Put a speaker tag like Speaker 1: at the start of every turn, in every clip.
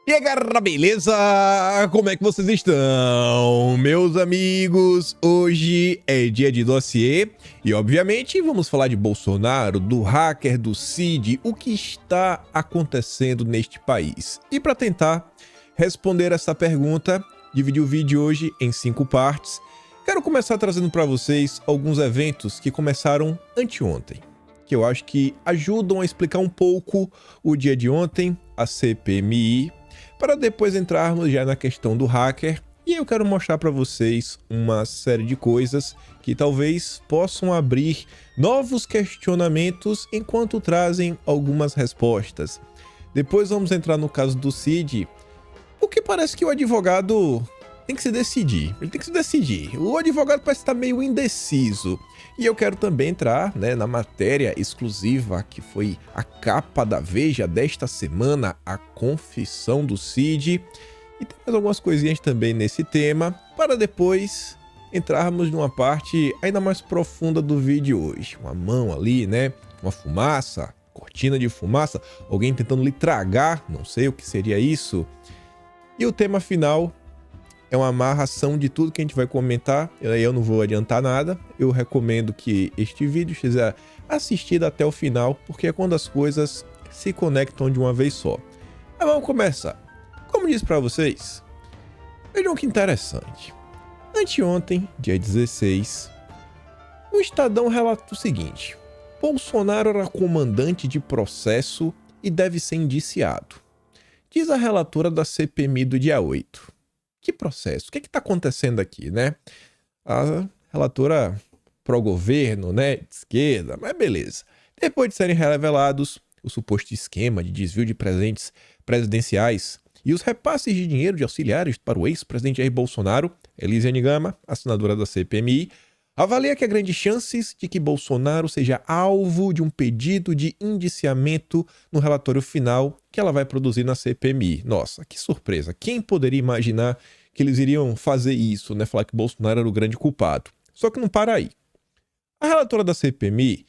Speaker 1: E aí, galera, beleza? Como é que vocês estão? Meus amigos, hoje é dia de dossiê e, obviamente, vamos falar de Bolsonaro, do hacker, do Cid, o que está acontecendo neste país. E para tentar responder essa pergunta, dividi o vídeo hoje em 5 partes. Quero começar trazendo para vocês alguns eventos que começaram anteontem, que eu acho que ajudam a explicar um pouco o dia de ontem, a CPMI, para depois entrarmos já na questão do hacker. E eu quero mostrar para vocês uma série de coisas que talvez possam abrir novos questionamentos enquanto trazem algumas respostas. Depois vamos entrar no caso do Cid, porque parece que o advogado tem que se decidir. Ele tem que se decidir. O advogado parece estar meio indeciso. E eu quero também entrar, na matéria exclusiva que foi a capa da Veja desta semana, a confissão do Cid. E tem mais algumas coisinhas também nesse tema, para depois entrarmos numa parte ainda mais profunda do vídeo hoje. Uma mão ali, uma fumaça, cortina de fumaça, alguém tentando lhe tragar, não sei o que seria isso. E o tema final é uma amarração de tudo que a gente vai comentar. Eu não vou adiantar nada. Eu recomendo que este vídeo seja assistido até o final, porque é quando as coisas se conectam de uma vez só. Mas vamos começar. Como disse para vocês, vejam que interessante. Anteontem, dia 16, o Estadão relata o seguinte: Bolsonaro era comandante de processo e deve ser indiciado. Diz a relatora da CPMI do dia 8. Que processo? O que está acontecendo aqui, A relatora pró-governo, de esquerda, mas beleza. Depois de serem revelados o suposto esquema de desvio de presentes presidenciais e os repasses de dinheiro de auxiliares para o ex-presidente Jair Bolsonaro, Elisiane Gama, a senadora da CPMI, avalia que há grandes chances de que Bolsonaro seja alvo de um pedido de indiciamento no relatório final que ela vai produzir na CPMI. Nossa, que surpresa! Quem poderia imaginar que eles iriam fazer isso, falar que Bolsonaro era o grande culpado? Só que não para aí. A relatora da CPMI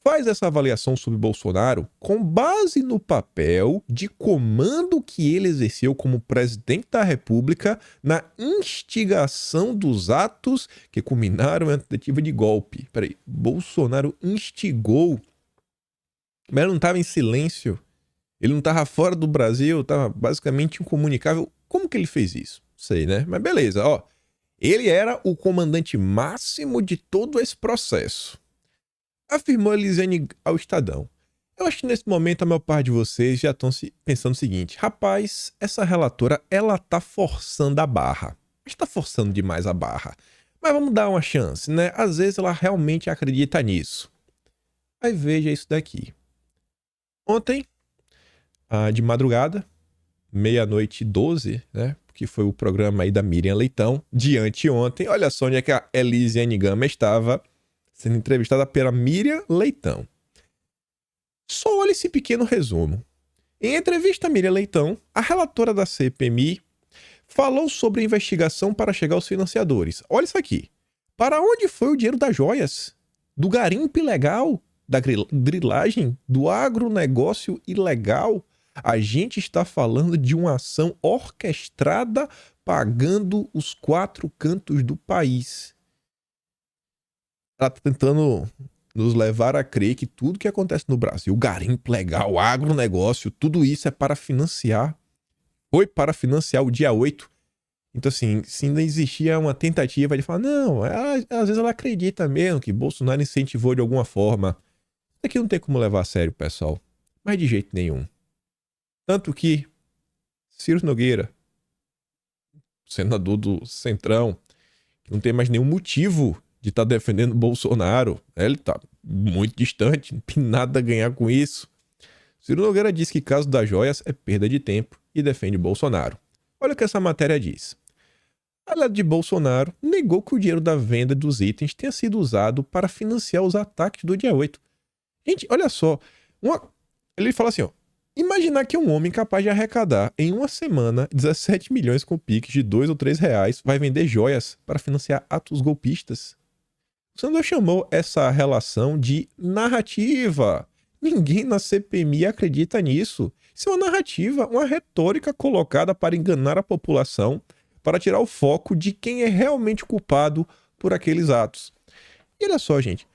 Speaker 1: faz essa avaliação sobre Bolsonaro com base no papel de comando que ele exerceu como presidente da República na instigação dos atos que culminaram em tentativa de golpe. Peraí, Bolsonaro instigou, mas ele não estava em silêncio, ele não estava fora do Brasil, estava basicamente incomunicável. Como que ele fez isso? Sei, Mas beleza, ele era o comandante máximo de todo esse processo, afirmou Elisiane ao Estadão. Eu acho que nesse momento a maior parte de vocês já estão pensando o seguinte: rapaz, essa relatora, ela tá forçando a barra. Está forçando demais a barra. Mas vamos dar uma chance, Às vezes ela realmente acredita nisso. Aí veja isso daqui. Ontem, de madrugada, 00h12, que foi o programa aí da Miriam Leitão, de anteontem, olha só onde é que a Elisiane Gama estava sendo entrevistada pela Miriam Leitão. Só olha esse pequeno resumo. Em entrevista a Miriam Leitão, a relatora da CPMI falou sobre a investigação para chegar aos financiadores. Olha isso aqui. Para onde foi o dinheiro das joias? Do garimpo ilegal? Da grilagem? Do agronegócio ilegal? A gente está falando de uma ação orquestrada pagando os 4 cantos do país. Ela está tentando nos levar a crer que tudo que acontece no Brasil, garimpo legal, agronegócio, tudo isso é para financiar. Foi para financiar o dia 8. Então, assim, se ainda existia uma tentativa de falar, não, às vezes ela acredita mesmo que Bolsonaro incentivou de alguma forma. Isso aqui não tem como levar a sério, pessoal. Mas de jeito nenhum. Tanto que Ciro Nogueira, senador do Centrão, que não tem mais nenhum motivo de estar defendendo Bolsonaro, ele está muito distante, não tem nada a ganhar com isso. Ciro Nogueira diz que caso das joias é perda de tempo e defende Bolsonaro. Olha o que essa matéria diz. A lado de Bolsonaro negou que o dinheiro da venda dos itens tenha sido usado para financiar os ataques do dia 8. Gente, olha só. Ele fala assim, imaginar que um homem capaz de arrecadar em uma semana 17 milhões com Pix de R$2 ou R$3 vai vender joias para financiar atos golpistas. O senador chamou essa relação de narrativa. Ninguém na CPMI acredita nisso. Isso é uma narrativa, uma retórica colocada para enganar a população, para tirar o foco de quem é realmente culpado por aqueles atos. E olha só, gente,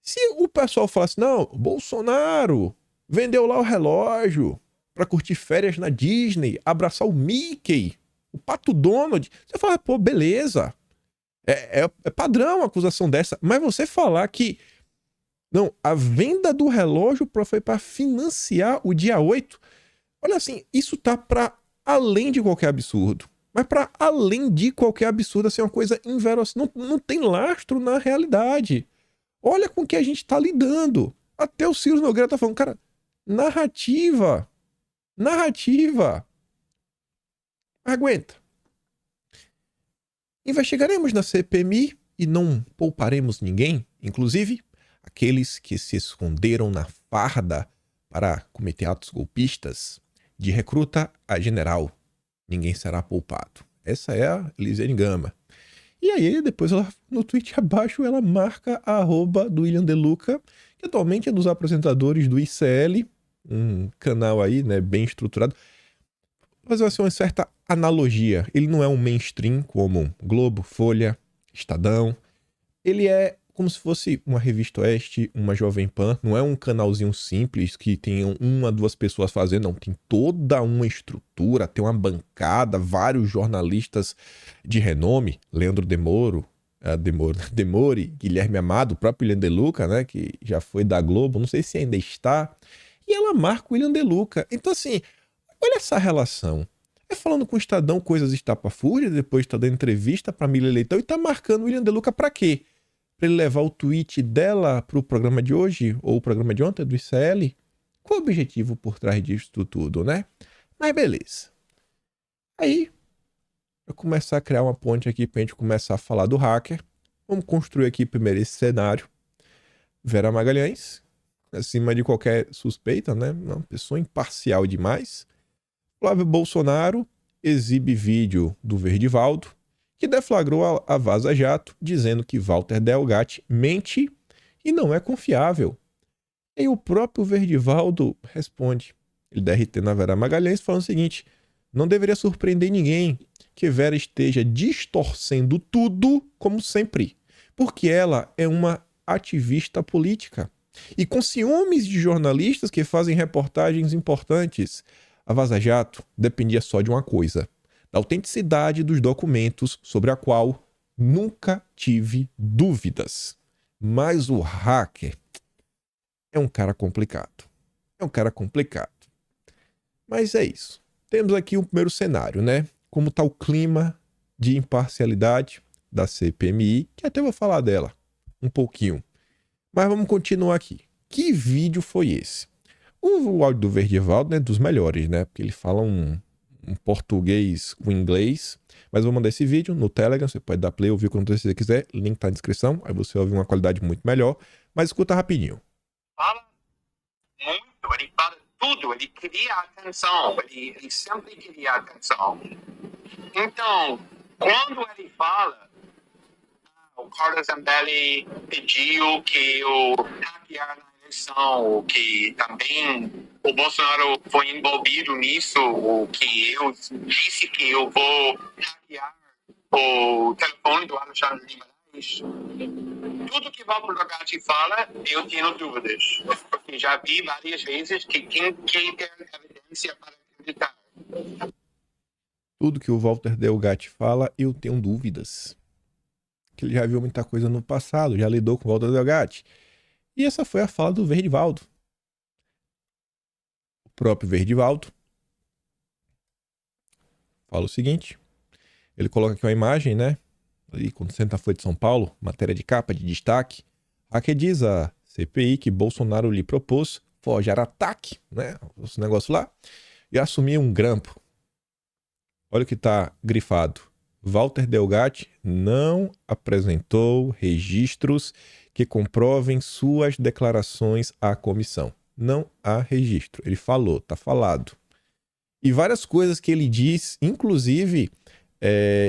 Speaker 1: se o pessoal falasse, não, Bolsonaro vendeu lá o relógio para curtir férias na Disney, abraçar o Mickey, o Pato Donald, você fala, pô, beleza, é padrão uma acusação dessa, mas você falar que não, a venda do relógio foi para financiar o dia 8. Olha assim, isso tá para além de qualquer absurdo. Mas para além de qualquer absurdo, assim, é uma coisa inverossímil. Não tem lastro na realidade. Olha com o que a gente tá lidando. Até o Ciro Nogueira tá falando, cara, narrativa. Narrativa. Aguenta. Investigaremos na CPMI e não pouparemos ninguém, inclusive aqueles que se esconderam na farda para cometer atos golpistas, de recruta a general. Ninguém será poupado. Essa é a Elisiane Gama. E aí, depois, ela, no tweet abaixo, ela marca a arroba do William De Luca, que atualmente é dos apresentadores do ICL, um canal aí, né, bem estruturado. Mas vai ser uma certa analogia. Ele não é um mainstream como Globo, Folha, Estadão. Ele é como se fosse uma Revista Oeste, uma Jovem Pan. Não é um canalzinho simples que tem uma, duas pessoas fazendo. Não, tem toda uma estrutura, tem uma bancada, vários jornalistas de renome. Leandro Demore, Guilherme Amado, o próprio William De Luca, né, que já foi da Globo. Não sei se ainda está. E ela marca o William De Luca. Então, assim, olha essa relação. É falando com o Estadão coisas estapafúrdias, depois está dando entrevista para Mila Leitão e está marcando o William De Luca para quê? Para ele levar o tweet dela para o programa de hoje, ou o programa de ontem, do ICL? Qual o objetivo por trás disso tudo, né? Mas beleza. Aí, eu começar a criar uma ponte aqui para a gente começar a falar do hacker. Vamos construir aqui primeiro esse cenário. Vera Magalhães, acima de qualquer suspeita, né? Uma pessoa imparcial demais. Flávio Bolsonaro exibe vídeo do Verdivaldo, que deflagrou a Vaza Jato, dizendo que Walter Delgatti mente e não é confiável. E o próprio Verdivaldo responde, ele DRT na Vera Magalhães, falando o seguinte, não deveria surpreender ninguém que Vera esteja distorcendo tudo como sempre, porque ela é uma ativista política e com ciúmes de jornalistas que fazem reportagens importantes. A Vaza Jato dependia só de uma coisa, da autenticidade dos documentos sobre a qual nunca tive dúvidas. Mas o hacker é um cara complicado. É um cara complicado. Mas é isso. Temos aqui um primeiro cenário, né? Como está o clima de imparcialidade da CPMI, que até vou falar dela um pouquinho. Mas vamos continuar aqui. Que vídeo foi esse? O áudio do Verdivaldo é dos melhores, né? Porque ele fala um português com inglês. Mas eu vou mandar esse vídeo no Telegram. Você pode dar play, ouvir quando você quiser. O link tá na descrição. Aí você ouve uma qualidade muito melhor. Mas escuta rapidinho.
Speaker 2: Fala muito, ele fala tudo. Ele queria atenção. Ele sempre queria atenção. Então, quando ele fala, o Carlos Zambelli pediu que eu hackear na eleição, que também o Bolsonaro foi envolvido nisso, o que eu disse que eu vou hackear o telefone do Alexandre de Moraes. Tudo que Walter Delgatti fala, eu tenho dúvidas. Porque já vi várias vezes que quem tem evidência para acreditar.
Speaker 1: Tudo que o Walter Delgatti fala, eu tenho dúvidas. Que ele já viu muita coisa no passado, já lidou com o Walter Delgatti. E essa foi a fala do Verdivaldo. O próprio Verdivaldo fala o seguinte. Ele coloca aqui uma imagem, né? Ali, quando senta na Folha de São Paulo, matéria de capa, de destaque. Aqui diz a CPI que Bolsonaro lhe propôs forjar ataque, né? Esse negócio lá. E assumir um grampo. Olha o que está grifado. Walter Delgatti não apresentou registros que comprovem suas declarações à comissão. Não há registro. Ele falou, tá falado. E várias coisas que ele diz, inclusive,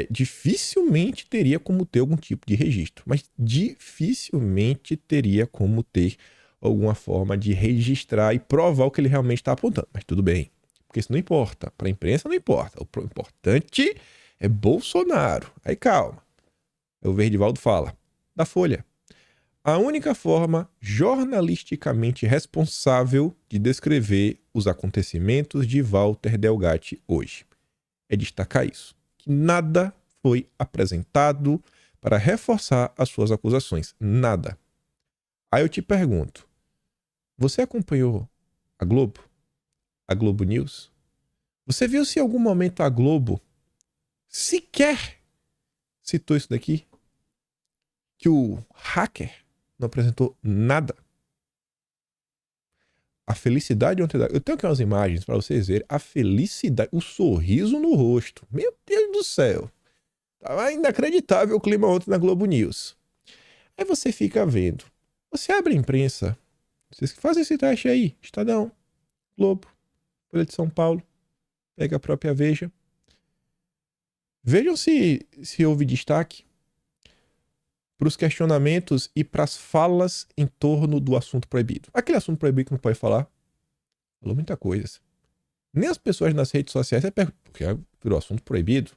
Speaker 1: dificilmente teria como ter algum tipo de registro. Mas dificilmente teria como ter alguma forma de registrar e provar o que ele realmente está apontando. Mas tudo bem. porque isso não importa. Para a imprensa não importa. O importante é Bolsonaro. Aí calma. O Verdivaldo fala, da Folha. A única forma jornalisticamente responsável de descrever os acontecimentos de Walter Delgatti hoje é destacar isso. Que nada foi apresentado para reforçar as suas acusações. Nada. Aí eu te pergunto, você acompanhou a Globo? A Globo News? Você viu se em algum momento a Globo sequer citou isso daqui? Que o hacker não apresentou nada? A felicidade ontem... Eu tenho aqui umas imagens para vocês verem. A felicidade, o sorriso no rosto. Meu Deus do céu. Tava inacreditável o clima ontem na Globo News. Aí você fica vendo. Você abre a imprensa. Vocês que fazem esse teste aí. Estadão, Globo, Folha de São Paulo. Pega a própria Veja. Vejam se houve destaque para os questionamentos e para as falas em torno do assunto proibido. Aquele assunto proibido que não pode falar. Falou muita coisa. Nem as pessoas nas redes sociais porque virou assunto proibido.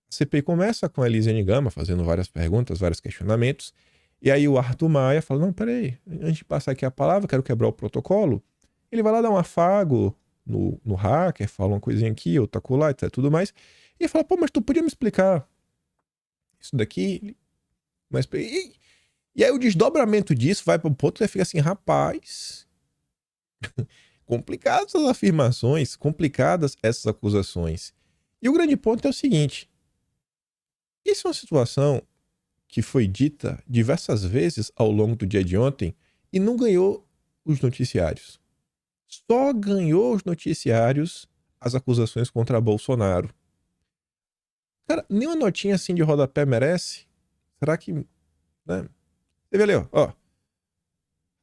Speaker 1: A CPI começa com a Elisiane Gama fazendo várias perguntas, vários questionamentos. E aí o Arthur Maia fala, não, peraí, antes de passar aqui a palavra, quero quebrar o protocolo. Ele vai lá dar um afago no hacker, fala uma coisinha aqui, outra colar, etc, tudo mais. E ele fala, pô, mas tu podia me explicar isso daqui? Mas, e aí o desdobramento disso vai para o ponto que você fica assim, rapaz, complicadas essas afirmações, complicadas essas acusações. E o grande ponto é o seguinte, isso é uma situação que foi dita diversas vezes ao longo do dia de ontem e não ganhou os noticiários. Só ganhou os noticiários as acusações contra Bolsonaro. Cara, nenhuma notinha assim de rodapé merece? Será que... né? Você vê ali, ó.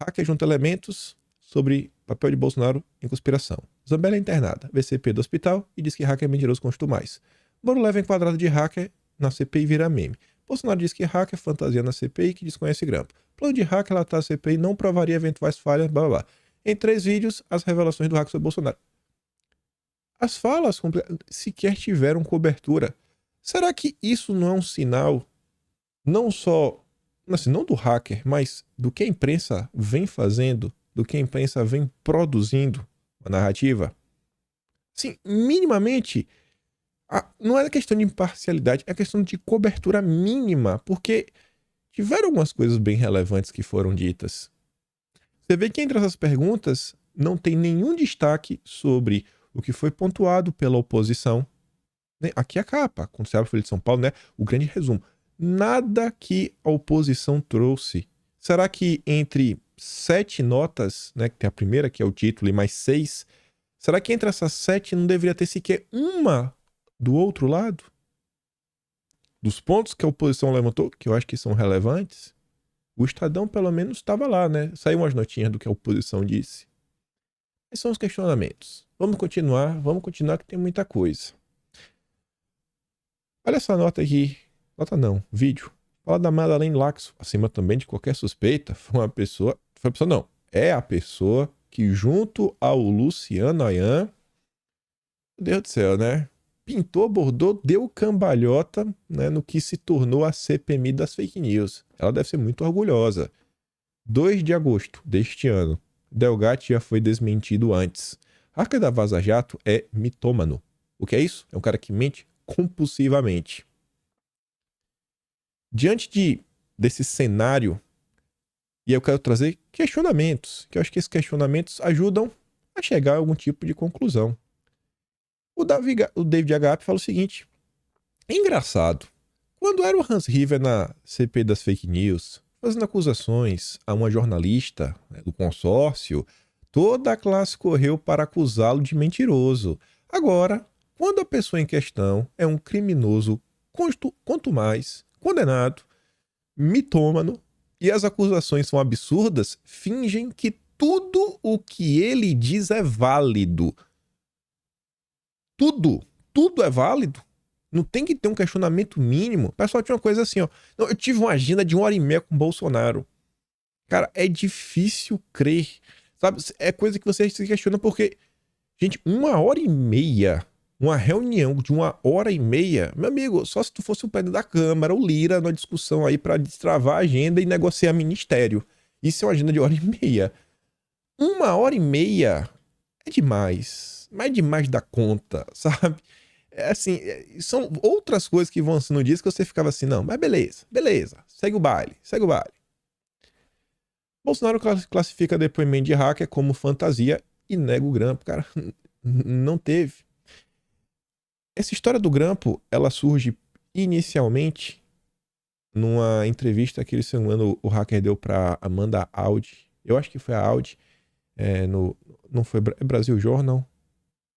Speaker 1: Hacker junta elementos sobre papel de Bolsonaro em conspiração. Zambelli é internada. VCP do hospital e diz que hacker é mentiroso com mais. Moro leva enquadrado de hacker na CPI e vira meme. Bolsonaro diz que hacker é fantasia na CPI que desconhece grampo. Plano de hacker relatar a CPI não provaria eventuais falhas, blá blá blá. Em 3 vídeos, as revelações do hacker sobre Bolsonaro. As falas sequer tiveram cobertura. Será que isso não é um sinal, não só, assim, não do hacker, mas do que a imprensa vem fazendo, do que a imprensa vem produzindo a narrativa? Sim, minimamente, não é questão de imparcialidade, é questão de cobertura mínima, porque tiveram algumas coisas bem relevantes que foram ditas. Você vê que entre essas perguntas não tem nenhum destaque sobre o que foi pontuado pela oposição. Aqui é a capa, quando você abre a Folha de São Paulo, né? O grande resumo. Nada que a oposição trouxe. Será que entre 7 notas, né, que tem a primeira, que é o título, e mais 6, será que entre essas 7 não deveria ter sequer uma do outro lado? Dos pontos que a oposição levantou, que eu acho que são relevantes, o Estadão pelo menos estava lá, né? Saiu umas notinhas do que a oposição disse. Esses são os questionamentos. Vamos continuar que tem muita coisa. Olha essa nota aqui. Nota não, vídeo. Fala da Madeleine Laxo, acima também de qualquer suspeita. É a pessoa que junto ao Luciano Ayan, meu Deus do céu, né? Pintou, bordou, deu cambalhota, né, no que se tornou a CPMI das fake news. Ela deve ser muito orgulhosa. 2 de agosto deste ano. Delgatti já foi desmentido antes. Hacker da Vaza Jato é mitômano. O que é isso? É um cara que mente compulsivamente. Diante desse cenário, e eu quero trazer questionamentos, que eu acho que esses questionamentos ajudam a chegar a algum tipo de conclusão. O David Agap fala o seguinte, é engraçado, quando era o Hans River na CPI das fake news, fazendo acusações a uma jornalista, né, do consórcio, toda a classe correu para acusá-lo de mentiroso. Agora, quando a pessoa em questão é um criminoso, quanto mais condenado, mitômano, e as acusações são absurdas, fingem que tudo o que ele diz é válido. Tudo é válido. Não tem que ter um questionamento mínimo. O pessoal tinha uma coisa assim, ó. Não, eu tive uma agenda de 1h30 com o Bolsonaro. Cara, é difícil crer. Sabe? É coisa que você se questiona porque Gente, 1h30, uma reunião de 1h30, meu amigo, só se tu fosse o presidente da Câmara, o Lira, numa discussão aí pra destravar a agenda e negociar ministério. Isso é uma agenda de 1h30. 1h30 é demais, mas é demais da conta, sabe? É assim, são outras coisas que vão sendo dias que você ficava assim, não, mas beleza, segue o baile, segue o baile. Bolsonaro classifica depoimento de hacker como fantasia e nega o grampo, cara. Não teve. Essa história do grampo, ela surge inicialmente numa entrevista que, se não me engano, o hacker deu pra Amanda Audi. Eu acho que foi a Audi. Não foi Brasil Journal.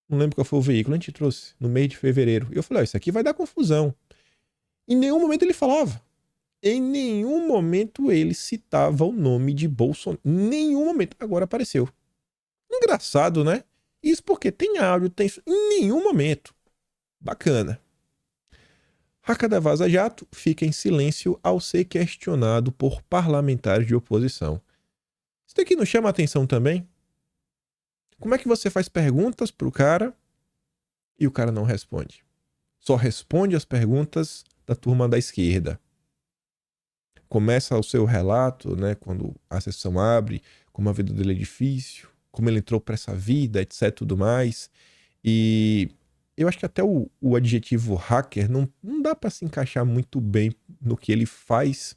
Speaker 1: Não lembro qual foi o veículo. A gente trouxe no mês de fevereiro. E eu falei, isso aqui vai dar confusão. Em nenhum momento ele falava. Em nenhum momento ele citava o nome de Bolsonaro. Em nenhum momento. Agora apareceu. Engraçado, né? Isso porque tem áudio, tem... Em nenhum momento. Bacana. Hacker da Vaza Jato fica em silêncio ao ser questionado por parlamentares de oposição. Isso daqui não chama atenção também? Como é que você faz perguntas pro cara e o cara não responde? Só responde as perguntas da turma da esquerda. Começa o seu relato, né, quando a sessão abre, como a vida dele é difícil, como ele entrou para essa vida, etc, tudo mais. E eu acho que até o adjetivo hacker não dá para se encaixar muito bem no que ele faz,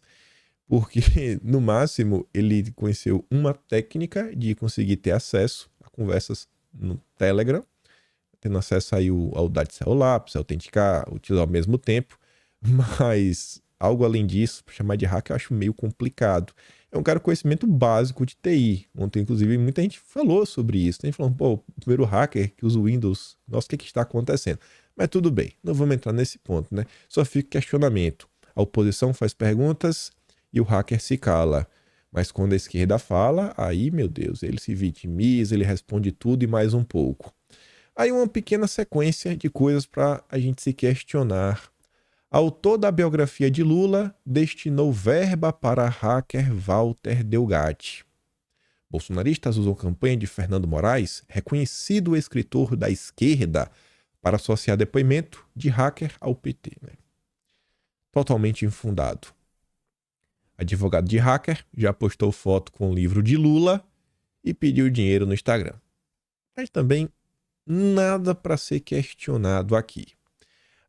Speaker 1: porque no máximo ele conheceu uma técnica de conseguir ter acesso a conversas no Telegram, tendo acesso aí ao dado celular, para se autenticar, utilizar ao mesmo tempo, mas algo além disso, pra chamar de hacker, eu acho meio complicado. É um cara com conhecimento básico de TI. Ontem, inclusive, muita gente falou sobre isso. Tem gente falando, pô, o primeiro hacker que usa o Windows, nossa, o que está acontecendo? Mas tudo bem, não vamos entrar nesse ponto, né? Só fica questionamento. A oposição faz perguntas e o hacker se cala. Mas quando a esquerda fala, aí, meu Deus, ele se vitimiza, ele responde tudo e mais um pouco. Aí uma pequena sequência de coisas para a gente se questionar. Autor da biografia de Lula destinou verba para hacker Walter Delgatti. Bolsonaristas usam campanha de Fernando Moraes, reconhecido escritor da esquerda, para associar depoimento de hacker ao PT. Né? Totalmente infundado. Advogado de hacker já postou foto com o livro de Lula e pediu dinheiro no Instagram. Mas também nada para ser questionado aqui.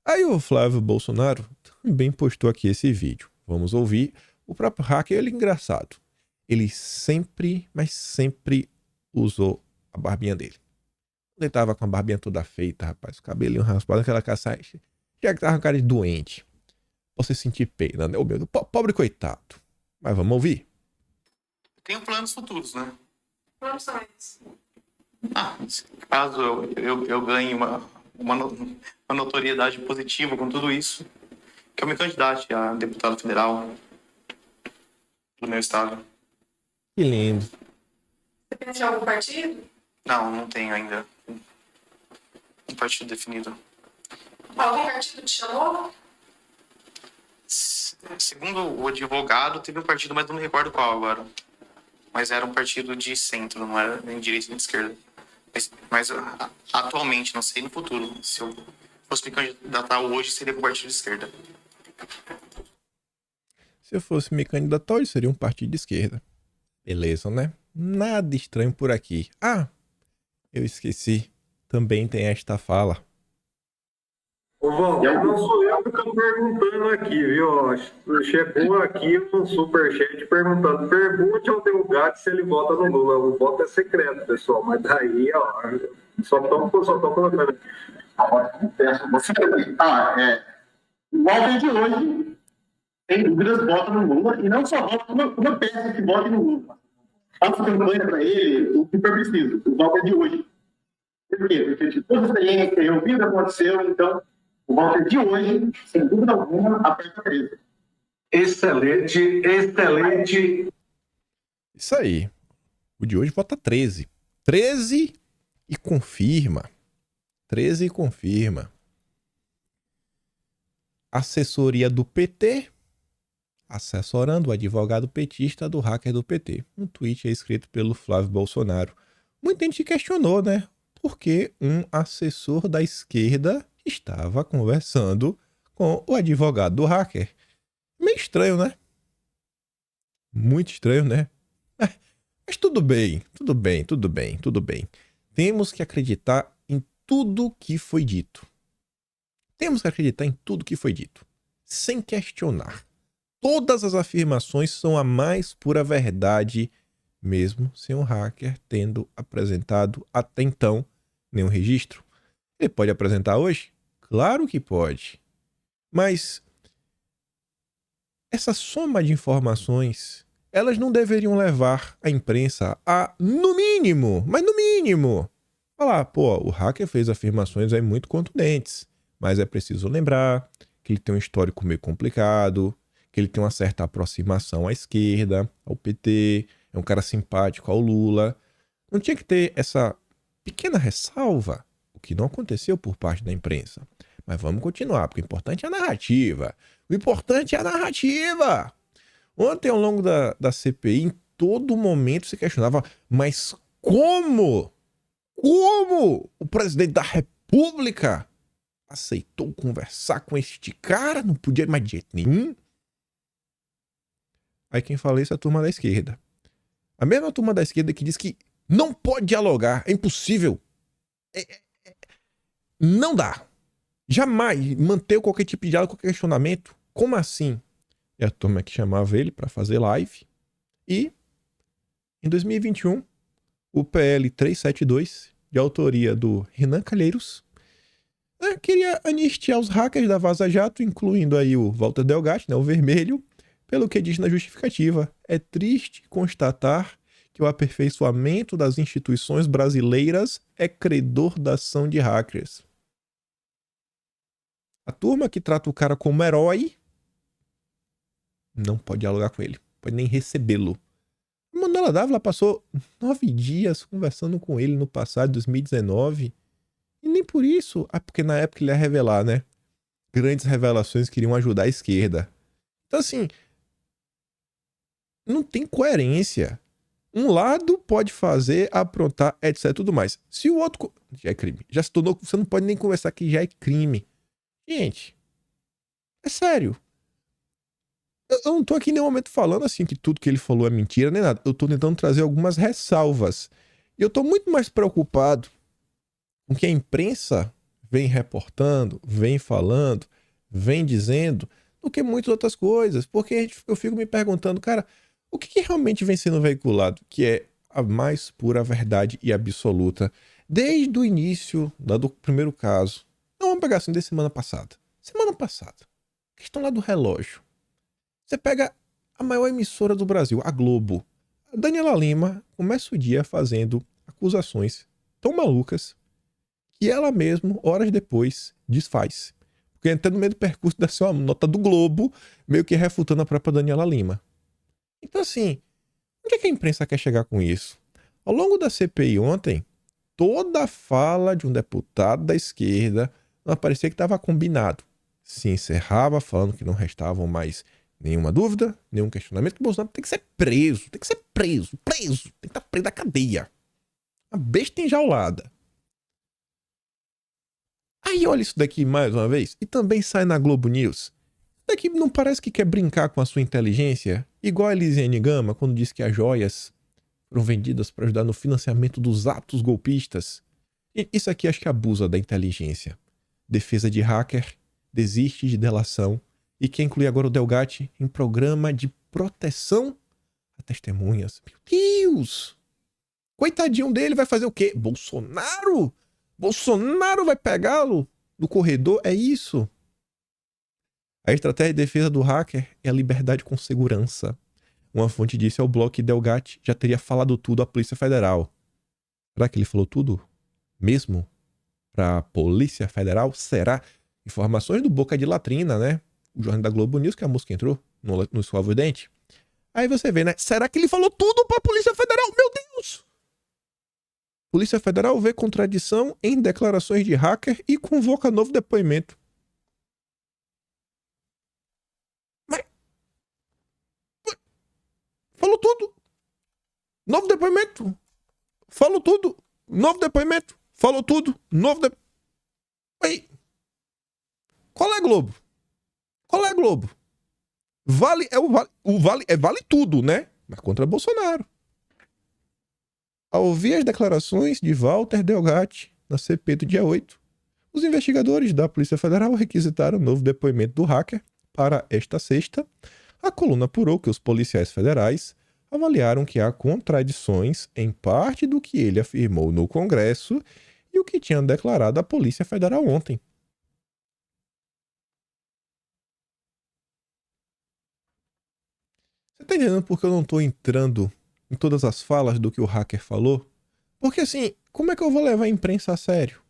Speaker 1: Aí o Flávio Bolsonaro também postou aqui esse vídeo. Vamos ouvir. O próprio hacker, ele é engraçado. Ele sempre, mas sempre usou a barbinha dele. Ele tava com a barbinha toda feita, rapaz. O cabelinho raspado, aquela caçaia. Já que tava com cara de doente. Você sentir pena, né? Ô, meu Deus, pobre coitado. Mas vamos ouvir.
Speaker 2: Tenho planos futuros, né?
Speaker 3: Planos são esses.
Speaker 2: Caso eu ganhe uma notoriedade positiva com tudo isso, que eu me candidate a deputado federal do meu estado.
Speaker 1: Que lindo.
Speaker 3: Você pensa em algum partido?
Speaker 2: Não tenho ainda um partido definido.
Speaker 3: Algum partido te chamou?
Speaker 2: Segundo o advogado, teve um partido, mas não me recordo qual agora. Mas era um partido de centro, não era nem de direita nem de esquerda. Mas atualmente, não sei no futuro. Se eu fosse me candidatar hoje, seria com o partido de esquerda.
Speaker 1: Se eu fosse me candidatar hoje, seria um partido de esquerda. Beleza, né? Nada estranho por aqui. Ah, eu esqueci. Também tem esta fala.
Speaker 4: Ô, Walter, não sou eu que estou perguntando aqui, viu? Chegou aqui um superchat perguntando: pergunte ao Delgatti se ele vota no Lula. O voto é secreto, pessoal, mas daí, ó, só tô colocando.
Speaker 5: O Walter de hoje, sem dúvidas, vota no Lula, e não só vota, como peça que vote no Lula. Faço campanha para ele, o que for preciso. O Walter de hoje. Por quê? Porque de toda a experiência, eu vi o que aconteceu, então. O Walter de hoje, sem dúvida alguma, aperta 13.
Speaker 4: Excelente.
Speaker 1: Isso aí. O de hoje vota 13. 13 e confirma. 13 e confirma. Assessoria do PT, assessorando o advogado petista do hacker do PT. Um tweet é escrito pelo Flávio Bolsonaro. Muita gente questionou, né? porque um assessor da esquerda estava conversando com o advogado do hacker. Meio estranho, né? Muito estranho, né? Mas tudo bem, tudo bem, tudo bem, tudo bem. Temos que acreditar em tudo que foi dito. Temos que acreditar em tudo que foi dito, sem questionar. Todas as afirmações são a mais pura verdade, mesmo sem um hacker tendo apresentado até então nenhum registro. Ele pode apresentar hoje? Claro que pode. Mas essa soma de informações, elas não deveriam levar a imprensa a, no mínimo, mas no mínimo, falar, pô, o hacker fez afirmações aí muito contundentes, mas é preciso lembrar que ele tem um histórico meio complicado, que ele tem uma certa aproximação à esquerda, ao PT, é um cara simpático ao Lula. Não tinha que ter essa pequena ressalva, o que não aconteceu por parte da imprensa. Mas vamos continuar, porque o importante é a narrativa. O importante é a narrativa. Ontem, ao longo da CPI, em todo momento se questionava, mas como o presidente da República aceitou conversar com este cara? Não podia mais de jeito nenhum. Aí quem fala isso é a turma da esquerda. A mesma turma da esquerda que diz que não pode dialogar, é impossível. Não dá. Jamais manter qualquer tipo de diálogo, qualquer questionamento. Como assim? E a turma que chamava ele para fazer live. E, em 2021, o PL 372, de autoria do Renan Calheiros, queria anistiar os hackers da Vaza Jato, incluindo aí o Walter Delgatti, né, o vermelho, pelo que diz na justificativa. É triste constatar que o aperfeiçoamento das instituições brasileiras é credor da ação de hackers. A turma que trata o cara como herói não pode dialogar com ele, pode nem recebê-lo. A Manuela Dávila passou 9 dias conversando com ele no passado, 2019, e nem por isso, porque na época ele ia revelar, né? Grandes revelações que iriam ajudar a esquerda. Então assim, não tem coerência. Um lado pode fazer, aprontar, etc, tudo mais. Se o outro... Já é crime. Já se tornou... Você não pode nem conversar que já é crime. Gente, é sério. Eu não tô aqui em nenhum momento falando assim que tudo que ele falou é mentira, nem nada. Eu tô tentando trazer algumas ressalvas. E eu tô muito mais preocupado com o que a imprensa vem reportando, vem falando, vem dizendo, do que muitas outras coisas. Porque eu fico me perguntando, cara, o que realmente vem sendo veiculado, que é a mais pura verdade e absoluta, desde o início do primeiro caso. Não, vamos pegar assim, de semana passada. Semana passada. Questão lá do relógio. Você pega a maior emissora do Brasil, a Globo. A Daniela Lima começa o dia fazendo acusações tão malucas que ela mesma, horas depois, desfaz. Porque até no meio do percurso dá uma nota do Globo, meio que refutando a própria Daniela Lima. Então assim, onde é que a imprensa quer chegar com isso? Ao longo da CPI ontem, toda a fala de um deputado da esquerda não parecia que estava combinado. Se encerrava falando que não restavam mais nenhuma dúvida, nenhum questionamento, que o Bolsonaro tem que ser preso, tem que estar preso, tem que estar preso da cadeia. A besta enjaulada. Aí olha isso daqui mais uma vez, e também sai na Globo News. Isso daqui não parece que quer brincar com a sua inteligência? Igual a Elisiane Gama, quando disse que as joias foram vendidas para ajudar no financiamento dos atos golpistas. E isso aqui acho que abusa da inteligência. Defesa de hacker, desiste de delação e quer incluir agora o Delgatti em programa de proteção a testemunhas. Meu Deus! Coitadinho dele, vai fazer o quê? Bolsonaro? Bolsonaro vai pegá-lo no corredor? É isso? A estratégia de defesa do hacker é a liberdade com segurança. Uma fonte disse ao blog que Delgatti já teria falado tudo à Polícia Federal. Será que ele falou tudo? Mesmo? Para a Polícia Federal? Será? Informações do Boca de Latrina, né? O jornal da Globo News, que a música entrou no Escova o Dente. Aí você vê, né? Será que ele falou tudo para a Polícia Federal? Meu Deus! Polícia Federal vê contradição em declarações de hacker e convoca novo depoimento. Mas... falou tudo. Novo depoimento. Falou tudo. Novo depoimento. Falou tudo. Novo. Aí. Qual é Globo? Qual é Globo? Vale tudo, né? Mas contra Bolsonaro. Ao ouvir as declarações de Walter Delgatti na CPI do dia 8, os investigadores da Polícia Federal requisitaram o novo depoimento do hacker para esta sexta. A coluna apurou que os policiais federais avaliaram que há contradições em parte do que ele afirmou no Congresso e o que tinha declarado a Polícia Federal ontem. Você tá entendendo por que eu não tô entrando em todas as falas do que o hacker falou? Porque assim, como é que eu vou levar a imprensa a sério?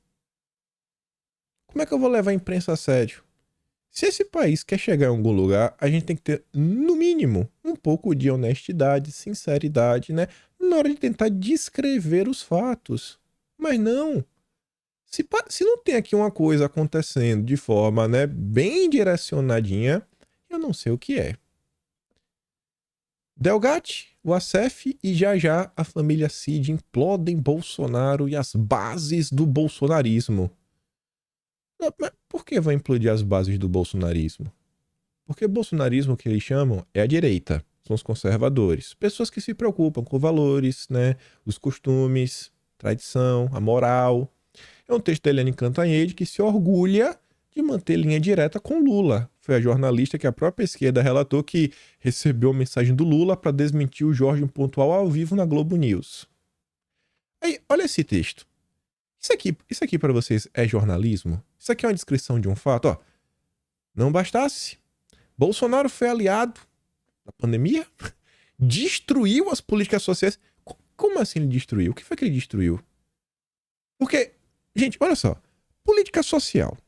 Speaker 1: Como é que eu vou levar a imprensa a sério? Se esse país quer chegar em algum lugar, a gente tem que ter, no mínimo, um pouco de honestidade, sinceridade, né? Na hora de tentar descrever os fatos. Mas não. Se não tem aqui uma coisa acontecendo de forma, né, bem direcionadinha, eu não sei o que é. Delgatti, o Acef e já a família Cid implodem Bolsonaro e as bases do bolsonarismo. Mas por que vai implodir as bases do bolsonarismo? Porque o bolsonarismo que eles chamam é a direita, são os conservadores. Pessoas que se preocupam com valores, né, os costumes, tradição, a moral. É um texto da Eliane Cantanhede que se orgulha de manter linha direta com Lula. Foi a jornalista que a própria esquerda relatou que recebeu a mensagem do Lula para desmentir o Jorge Pontual ao vivo na Globo News. Aí, olha esse texto. Isso aqui para vocês é jornalismo? Isso aqui é uma descrição de um fato? Ó, não bastasse, Bolsonaro foi aliado da pandemia, destruiu as políticas sociais. Como assim ele destruiu? O que foi que ele destruiu? Porque, gente, olha só, política social,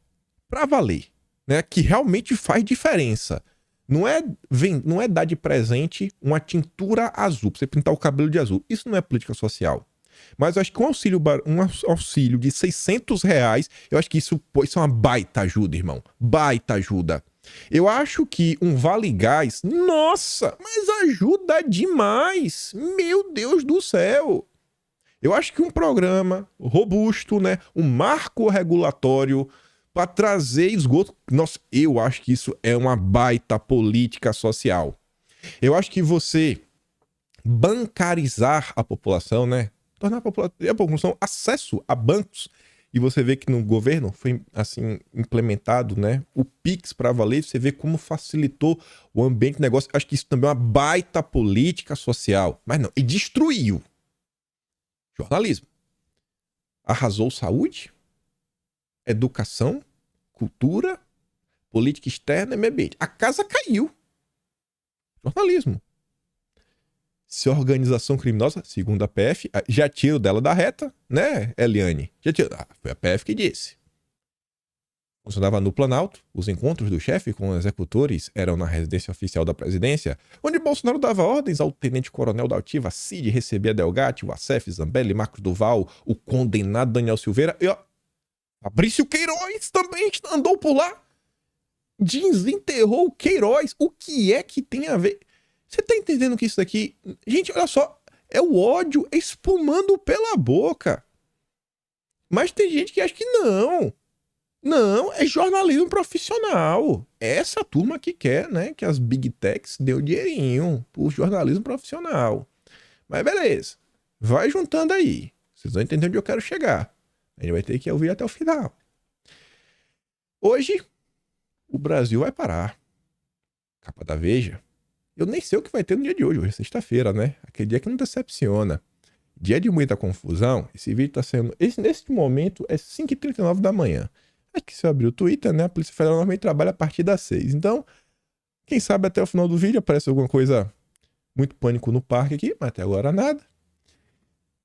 Speaker 1: pra valer, né, que realmente faz diferença. Não é dar de presente uma tintura azul, pra você pintar o cabelo de azul. Isso não é política social. Mas eu acho que um auxílio de R$600, eu acho que isso é uma baita ajuda, irmão. Baita ajuda. Eu acho que um Vale Gás, nossa, mas ajuda demais. Meu Deus do céu. Eu acho que um programa robusto, né, um marco regulatório para trazer esgoto, nossa, eu acho que isso é uma baita política social. Eu acho que você bancarizar a população, né, tornar a população acesso a bancos, e você vê que no governo foi assim implementado, né, o Pix para valer, você vê como facilitou o ambiente de negócio. Acho que isso também é uma baita política social. Mas não, e destruiu jornalismo. Arrasou saúde, educação, cultura, política externa e meio ambiente. A casa caiu. Jornalismo. Se organização criminosa, segundo a PF, já tiro dela da reta, né, Eliane? Já tiro. Foi a PF que disse. Funcionava no Planalto, os encontros do chefe com os executores eram na residência oficial da presidência, onde Bolsonaro dava ordens ao tenente-coronel da ativa Cid, recebia Delgatti, o Acef, Zambelli, Marcos Duval, o condenado Daniel Silveira e, ó, Fabrício Queiroz também andou por lá. Desenterrou o Queiroz. O que é que tem a ver? Você tá entendendo que isso daqui... Gente, olha só. É o ódio espumando pela boca. Mas tem gente que acha que não. Não, é jornalismo profissional. Essa turma que quer, né, que as Big Techs deu dinheirinho por jornalismo profissional. Mas beleza. Vai juntando aí. Vocês vão entender onde eu quero chegar. A gente vai ter que ouvir até o final. Hoje, o Brasil vai parar. Capa da Veja. Eu nem sei o que vai ter no dia de hoje. Hoje é sexta-feira, né? Aquele dia que não decepciona. Dia de muita confusão. Esse vídeo tá sendo... Nesse momento é 5h39 da manhã. Acho que se eu abrir o Twitter, né? A Polícia Federal normalmente trabalha a partir das 6. Então, quem sabe até o final do vídeo aparece alguma coisa... Muito pânico no parque aqui. Mas até agora nada.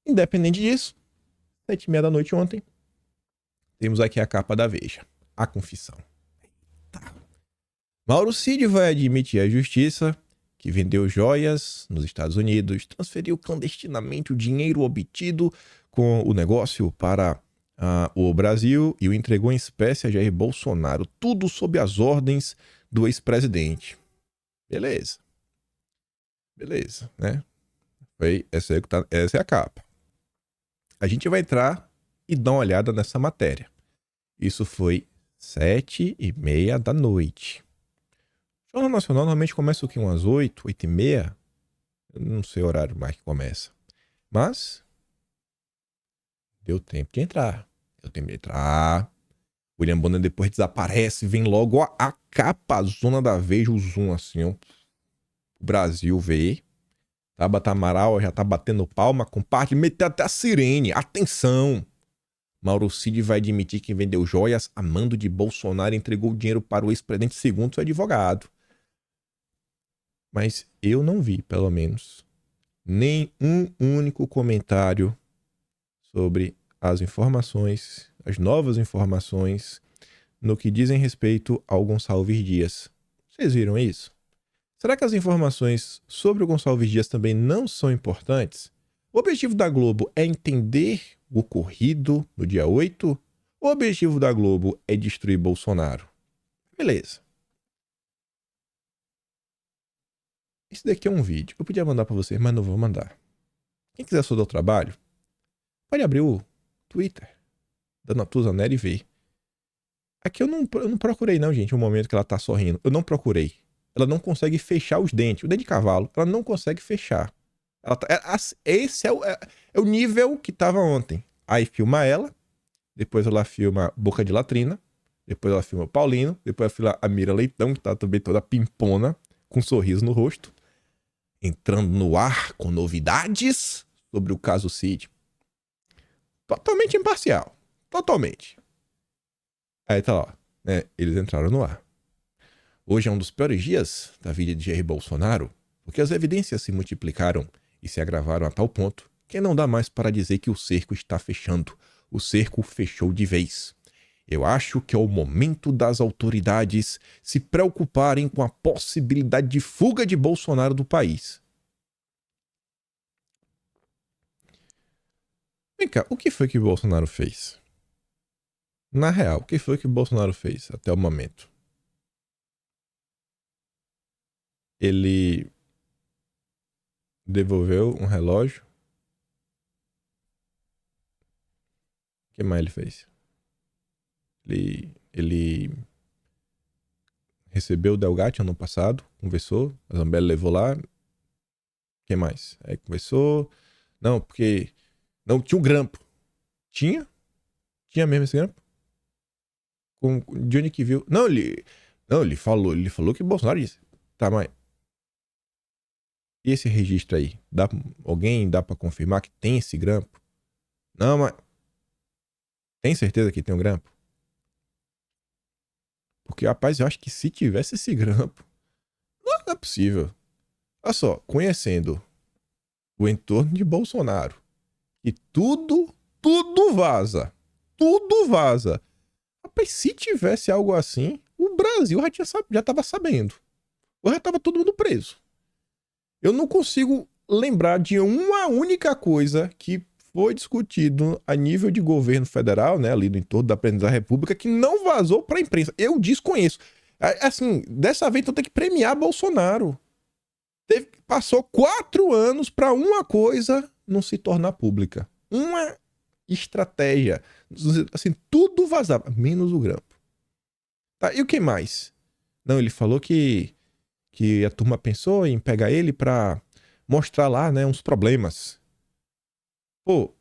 Speaker 1: Independente disso, 7h30 da noite ontem, temos aqui a capa da Veja. A confissão. Tá. Mauro Cid vai admitir à justiça que vendeu joias nos Estados Unidos, transferiu clandestinamente o dinheiro obtido com o negócio para o Brasil e o entregou em espécie a Jair Bolsonaro. Tudo sob as ordens do ex-presidente. Beleza. Beleza, né? Essa é a capa. A gente vai entrar e dá uma olhada nessa matéria. Isso foi 7h30 da noite. O Jornal Nacional normalmente começa o quê? Umas 8, 8h30? Eu não sei o horário mais que começa. Mas deu tempo de entrar. William Bonner depois desaparece, vem logo a capa zona da Veja, o zoom assim, ó. O Brasil vê. Tabata Amaral já tá batendo palma, compartilha, meteu até a sirene. Atenção! Mauro Cid vai admitir que vendeu joias a mando de Bolsonaro e entregou o dinheiro para o ex-presidente segundo seu advogado. Mas eu não vi, pelo menos, nem um único comentário sobre as informações, as novas informações, no que dizem respeito ao Gonçalves Dias. Vocês viram isso? Será que as informações sobre o Gonçalves Dias também não são importantes? O objetivo da Globo é entender o ocorrido no dia 8? O objetivo da Globo é destruir Bolsonaro? Beleza. Esse daqui é um vídeo. Eu podia mandar para vocês, mas não vou mandar. Quem quiser estudar o trabalho, pode abrir o Twitter da Natuzaneri e ver. Aqui eu não procurei não, gente, o momento que ela tá sorrindo. Eu não procurei. Ela não consegue fechar os dentes. O dente de cavalo, ela não consegue fechar. Esse é o nível que tava ontem. Aí filma ela, depois ela filma Boca de Latrina, depois ela filma o Paulino, depois ela filma a Mira Leitão, que tá também toda pimpona, com um sorriso no rosto, entrando no ar com novidades sobre o caso Cid. Totalmente imparcial. Totalmente. Aí tá lá, né? Eles entraram no ar. Hoje é um dos piores dias da vida de Jair Bolsonaro, porque as evidências se multiplicaram e se agravaram a tal ponto que não dá mais para dizer que o cerco está fechando. O cerco fechou de vez. Eu acho que é o momento das autoridades se preocuparem com a possibilidade de fuga de Bolsonaro do país. Vem cá, o que foi que Bolsonaro fez? Na real, o que foi que Bolsonaro fez até o momento? Ele devolveu um relógio. O que mais ele fez? Ele recebeu o Delgatti ano passado, conversou, a Zambelli levou lá. O que mais? Aí conversou. Não, porque... Não, tinha um grampo. Tinha mesmo esse grampo? Com Johnny que viu. Não, ele falou que Bolsonaro disse. Tá, mas... E esse registro aí? Alguém dá pra confirmar que tem esse grampo? Não, mas... Tem certeza que tem um grampo? Porque, rapaz, eu acho que se tivesse esse grampo... Não é possível. Olha só, conhecendo o entorno de Bolsonaro, e tudo vaza. Tudo vaza. Rapaz, se tivesse algo assim, o Brasil já tava sabendo. Ou já tava todo mundo preso. Eu não consigo lembrar de uma única coisa que foi discutido a nível de governo federal, né, ali no entorno da presidência da República, que não vazou pra imprensa. Eu desconheço. Assim, dessa vez eu tenho que premiar Bolsonaro. Passou 4 anos pra uma coisa não se tornar pública. Uma estratégia. Assim, tudo vazava, menos o grampo. Tá, e o que mais? Não, ele falou que a turma pensou em pegar ele pra mostrar lá, né, uns problemas. Pô,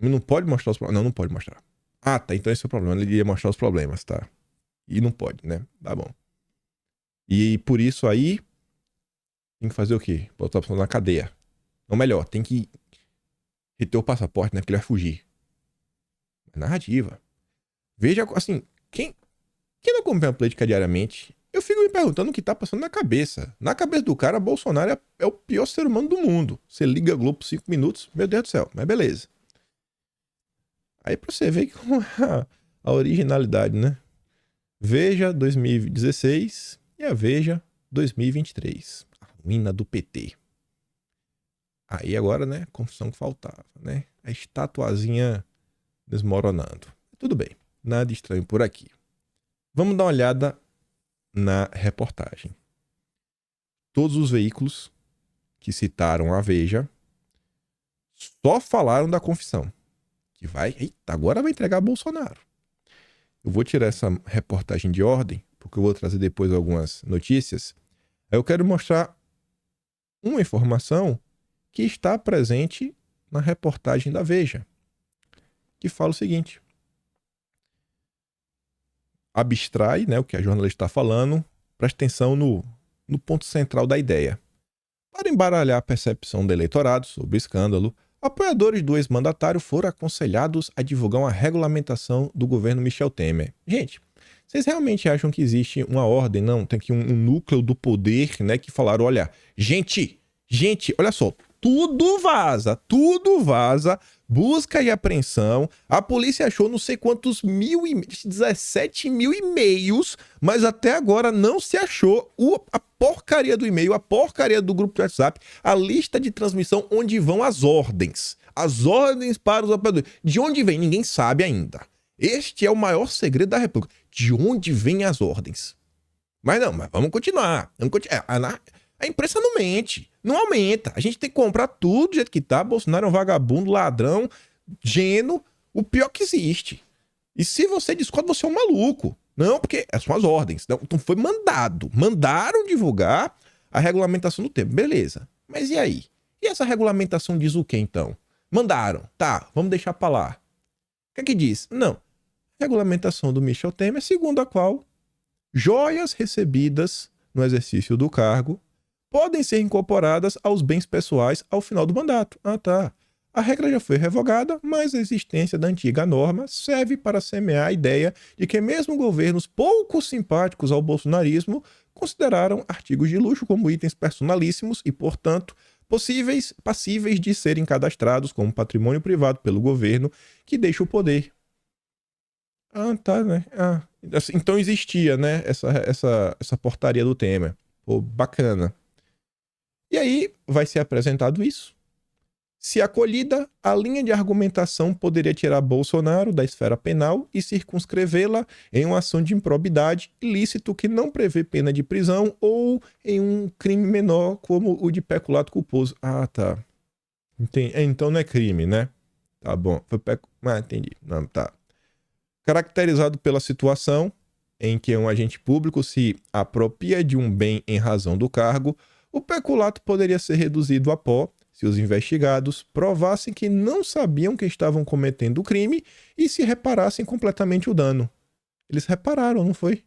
Speaker 1: não pode mostrar os problemas? Não pode mostrar. Ah, tá, então esse é o problema. Ele ia mostrar os problemas, tá? E não pode, né? Tá bom. E por isso aí, tem que fazer o quê? Botar a pessoa na cadeia. Ou melhor, tem que reter o passaporte, né? Porque ele vai fugir. Narrativa. Veja, assim, quem não acompanha a política diariamente, eu fico me perguntando o que tá passando na cabeça. Na cabeça do cara, Bolsonaro é o pior ser humano do mundo. Você liga a Globo por 5 minutos, meu Deus do céu, mas beleza. Aí pra você ver como é a originalidade, né? Veja 2016 e a Veja 2023. A ruína do PT. Aí agora, né? Confusão que faltava, né? A estatuazinha desmoronando. Tudo bem, nada estranho por aqui. Vamos dar uma olhada na reportagem. Todos os veículos que citaram a Veja só falaram da confissão. que vai... Eita, agora vai entregar Bolsonaro. Eu vou tirar essa reportagem de ordem, porque eu vou trazer depois algumas notícias. Aí eu quero mostrar uma informação que está presente na reportagem da Veja, que fala o seguinte: abstrai, né, o que a jornalista está falando, presta atenção no ponto central da ideia. Para embaralhar a percepção do eleitorado sobre o escândalo, apoiadores do ex-mandatário foram aconselhados a divulgar uma regulamentação do governo Michel Temer. Gente, vocês realmente acham que existe uma ordem? Não, tem aqui um núcleo do poder, né, que falaram, olha, gente, olha só, tudo vaza, busca e apreensão, a polícia achou não sei quantos 17 mil e-mails, mas até agora não se achou a porcaria do e-mail, a porcaria do grupo de WhatsApp, a lista de transmissão onde vão as ordens para os operadores. De onde vem? Ninguém sabe ainda. Este é o maior segredo da República. De onde vêm as ordens? Mas vamos continuar. A imprensa não mente, não aumenta. A gente tem que comprar tudo do jeito que tá. Bolsonaro é um vagabundo, ladrão, gênio, o pior que existe. E se você discorda, você é um maluco. Não, porque são as ordens. Então foi mandado. Mandaram divulgar a regulamentação do tempo. Beleza. Mas e aí? E essa regulamentação diz o quê, então? Mandaram. Tá, vamos deixar pra lá. O que é que diz? Não. Regulamentação do Michel Temer, segundo a qual joias recebidas no exercício do cargo podem ser incorporadas aos bens pessoais ao final do mandato. Ah, tá. A regra já foi revogada, mas a existência da antiga norma serve para semear a ideia de que mesmo governos pouco simpáticos ao bolsonarismo consideraram artigos de luxo como itens personalíssimos e, portanto, passíveis de serem cadastrados como patrimônio privado pelo governo que deixa o poder. Ah, tá, né? Então existia, né, essa portaria do Temer. Pô, bacana. E aí vai ser apresentado isso. Se acolhida, a linha de argumentação poderia tirar Bolsonaro da esfera penal e circunscrevê-la em uma ação de improbidade, ilícito que não prevê pena de prisão ou em um crime menor como o de peculato culposo. Ah, tá. Então não é crime, né? Tá bom. Entendi. Não, tá. Caracterizado pela situação em que um agente público se apropria de um bem em razão do cargo, o peculato poderia ser reduzido a pó se os investigados provassem que não sabiam que estavam cometendo o crime e se reparassem completamente o dano. Eles repararam, não foi?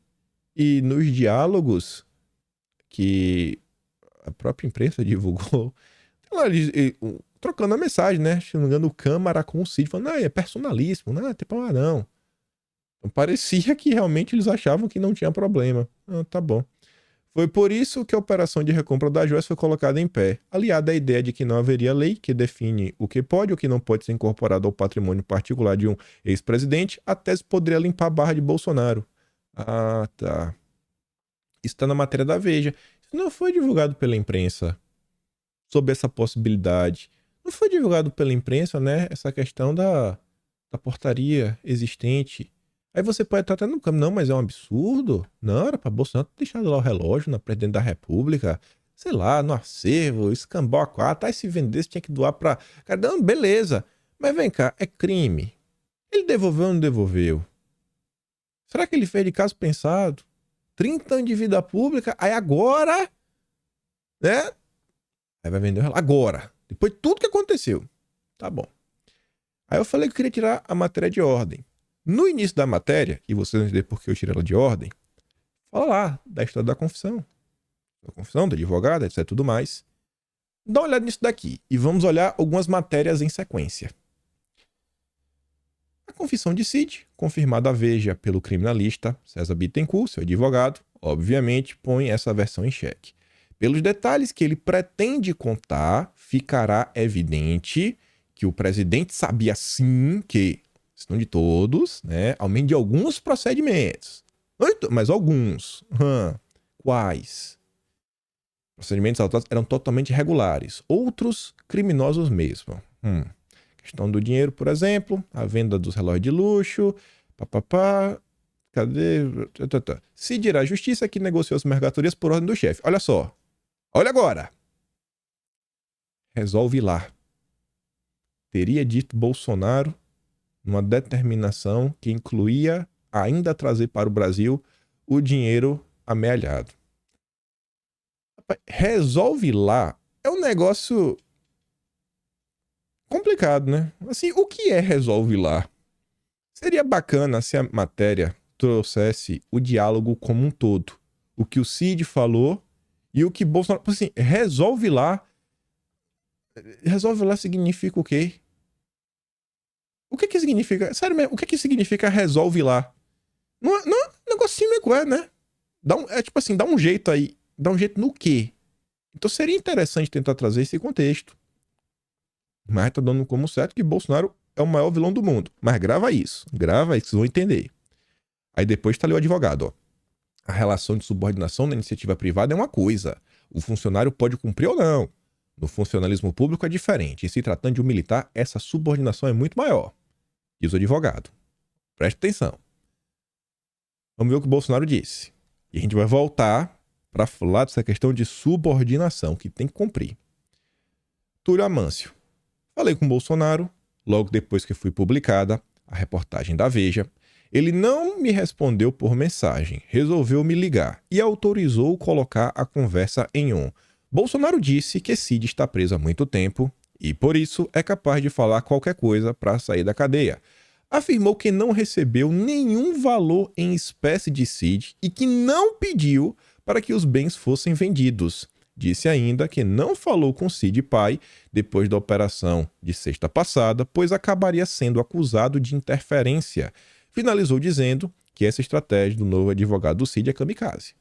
Speaker 1: E nos diálogos que a própria imprensa divulgou, trocando a mensagem, né? Se não me engano, o Câmara com o Cid, falando, é personalíssimo, não tem problema não. Então, parecia que realmente eles achavam que não tinha problema. Tá bom. Foi por isso que a operação de recompra das joias foi colocada em pé, aliada à ideia de que não haveria lei que define o que pode ou o que não pode ser incorporado ao patrimônio particular de um ex-presidente. A tese poderia limpar a barra de Bolsonaro. Ah, tá. Isso está na matéria da Veja. Isso não foi divulgado pela imprensa sobre essa possibilidade. Não foi divulgado pela imprensa, né? Essa questão da portaria existente. Aí você pode estar até no campo, não, mas é um absurdo. Não, era para Bolsonaro ter deixado lá o relógio na presidente da República, sei lá, no acervo, escambau a 4, aí se vendesse tinha que doar para... Cara, não, beleza, mas vem cá, é crime. Ele devolveu ou não devolveu? Será que ele fez de caso pensado? 30 anos de vida pública, aí agora, né? Aí vai vender o relógio, agora, depois de tudo que aconteceu. Tá bom. Aí eu falei que eu queria tirar a matéria de ordem. No início da matéria, e vocês vão entender por que eu tirei ela de ordem, fala lá da história da confissão, da advogada, etc, tudo mais. Dá uma olhada nisso daqui e vamos olhar algumas matérias em sequência. A confissão de Cid, confirmada à Veja pelo criminalista César Bittencourt, seu advogado, obviamente põe essa versão em xeque. Pelos detalhes que ele pretende contar, ficará evidente que o presidente sabia sim que, se não de todos, né, ao menos de alguns procedimentos, mas alguns. Quais? Procedimentos adotados eram totalmente irregulares, outros criminosos mesmo. Questão do dinheiro, por exemplo, a venda dos relógios de luxo, cadê? Cid irá à justiça que negociou as mercadorias por ordem do chefe. Olha só. Olha agora. Resolve lá. Teria dito Bolsonaro numa determinação que incluía ainda trazer para o Brasil o dinheiro amealhado. Resolve lá é um negócio complicado, né? Assim, o que é resolve lá? Seria bacana se a matéria trouxesse o diálogo como um todo. O que o Cid falou e o que Bolsonaro... Assim, resolve lá... Resolve lá significa o quê? O que significa... Sério mesmo, o que significa resolve lá? Não é um negocinho meio, né? É tipo assim, dá um jeito aí. Dá um jeito no quê? Então seria interessante tentar trazer esse contexto. Mas tá dando como certo que Bolsonaro é o maior vilão do mundo. Mas grava isso, vocês vão entender. Aí depois tá ali o advogado, ó. A relação de subordinação na iniciativa privada é uma coisa. O funcionário pode cumprir ou não. No funcionalismo público é diferente. E se tratando de um militar, essa subordinação é muito maior. Diz o advogado. Preste atenção. Vamos ver o que o Bolsonaro disse. E a gente vai voltar para falar dessa questão de subordinação que tem que cumprir. Túlio Amâncio. Falei com o Bolsonaro, logo depois que foi publicada a reportagem da Veja. Ele não me respondeu por mensagem, resolveu me ligar e autorizou colocar a conversa em on. Bolsonaro disse que Cid está preso há muito tempo e, por isso, é capaz de falar qualquer coisa para sair da cadeia. Afirmou que não recebeu nenhum valor em espécie de Cid e que não pediu para que os bens fossem vendidos. Disse ainda que não falou com Cid pai depois da operação de sexta passada, pois acabaria sendo acusado de interferência. Finalizou dizendo que essa estratégia do novo advogado do Cid é kamikaze.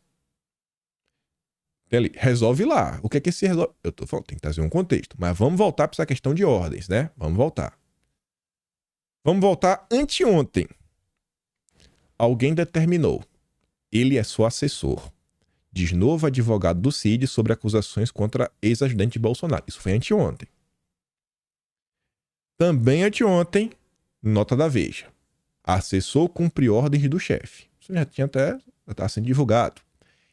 Speaker 1: Ele resolve lá. O que é que se resolve? Eu tô falando, tem que trazer um contexto. Mas vamos voltar para essa questão de ordens, né? Vamos voltar. Vamos voltar anteontem. Alguém determinou. Ele é só assessor. Diz novo advogado do Cid sobre acusações contra ex-ajudante de Bolsonaro. Isso foi anteontem. Também anteontem, nota da Veja. Assessor cumpre ordens do chefe. Isso já tinha até... Está sendo divulgado.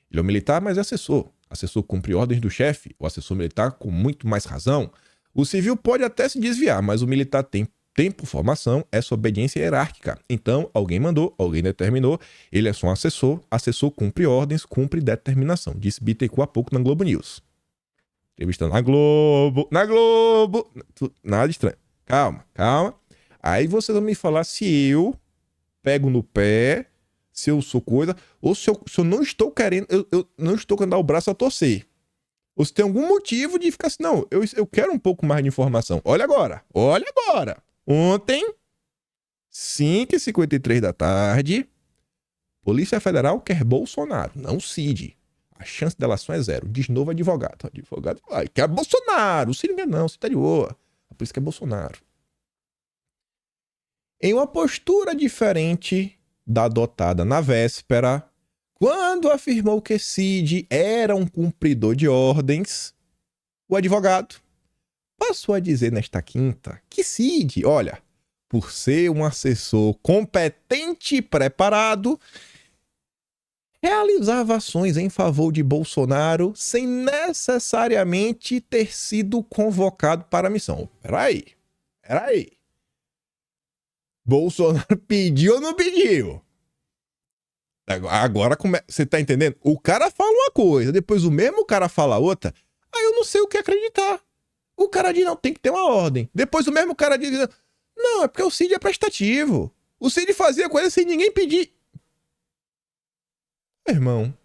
Speaker 1: Ele é um militar, mas é assessor. Assessor cumpre ordens do chefe. O assessor militar com muito mais razão. O civil pode até se desviar, mas o militar tem tempo, formação, essa obediência hierárquica. Então, alguém mandou, alguém determinou, ele é só um assessor, assessor cumpre ordens, cumpre determinação. Disse Bittencourt há pouco na Globo News. Entrevistando na Globo, nada estranho. Calma. Aí vocês vão me falar se eu pego no pé, se eu sou coisa, ou se eu não estou querendo, eu não estou querendo dar o braço a torcer. Ou se tem algum motivo de ficar assim, não, eu quero um pouco mais de informação. Olha agora. Ontem, 5h53 da tarde, Polícia Federal quer Bolsonaro, não Cid. A chance de delação é zero. Diz novo advogado. Advogado quer Bolsonaro. O Cid não, Cid tá de boa. A polícia quer Bolsonaro. Em uma postura diferente da adotada na véspera, quando afirmou que Cid era um cumpridor de ordens, o advogado passou a dizer nesta quinta que Cid, olha, por ser um assessor competente e preparado, realizava ações em favor de Bolsonaro sem necessariamente ter sido convocado para a missão. Peraí. Bolsonaro pediu ou não pediu? Agora, você tá entendendo? O cara fala uma coisa, depois o mesmo cara fala outra, aí eu não sei o que acreditar. O cara diz, não, tem que ter uma ordem. Depois o mesmo cara diz, não, é porque o Cid é prestativo. O Cid fazia coisa sem ninguém pedir. Irmão,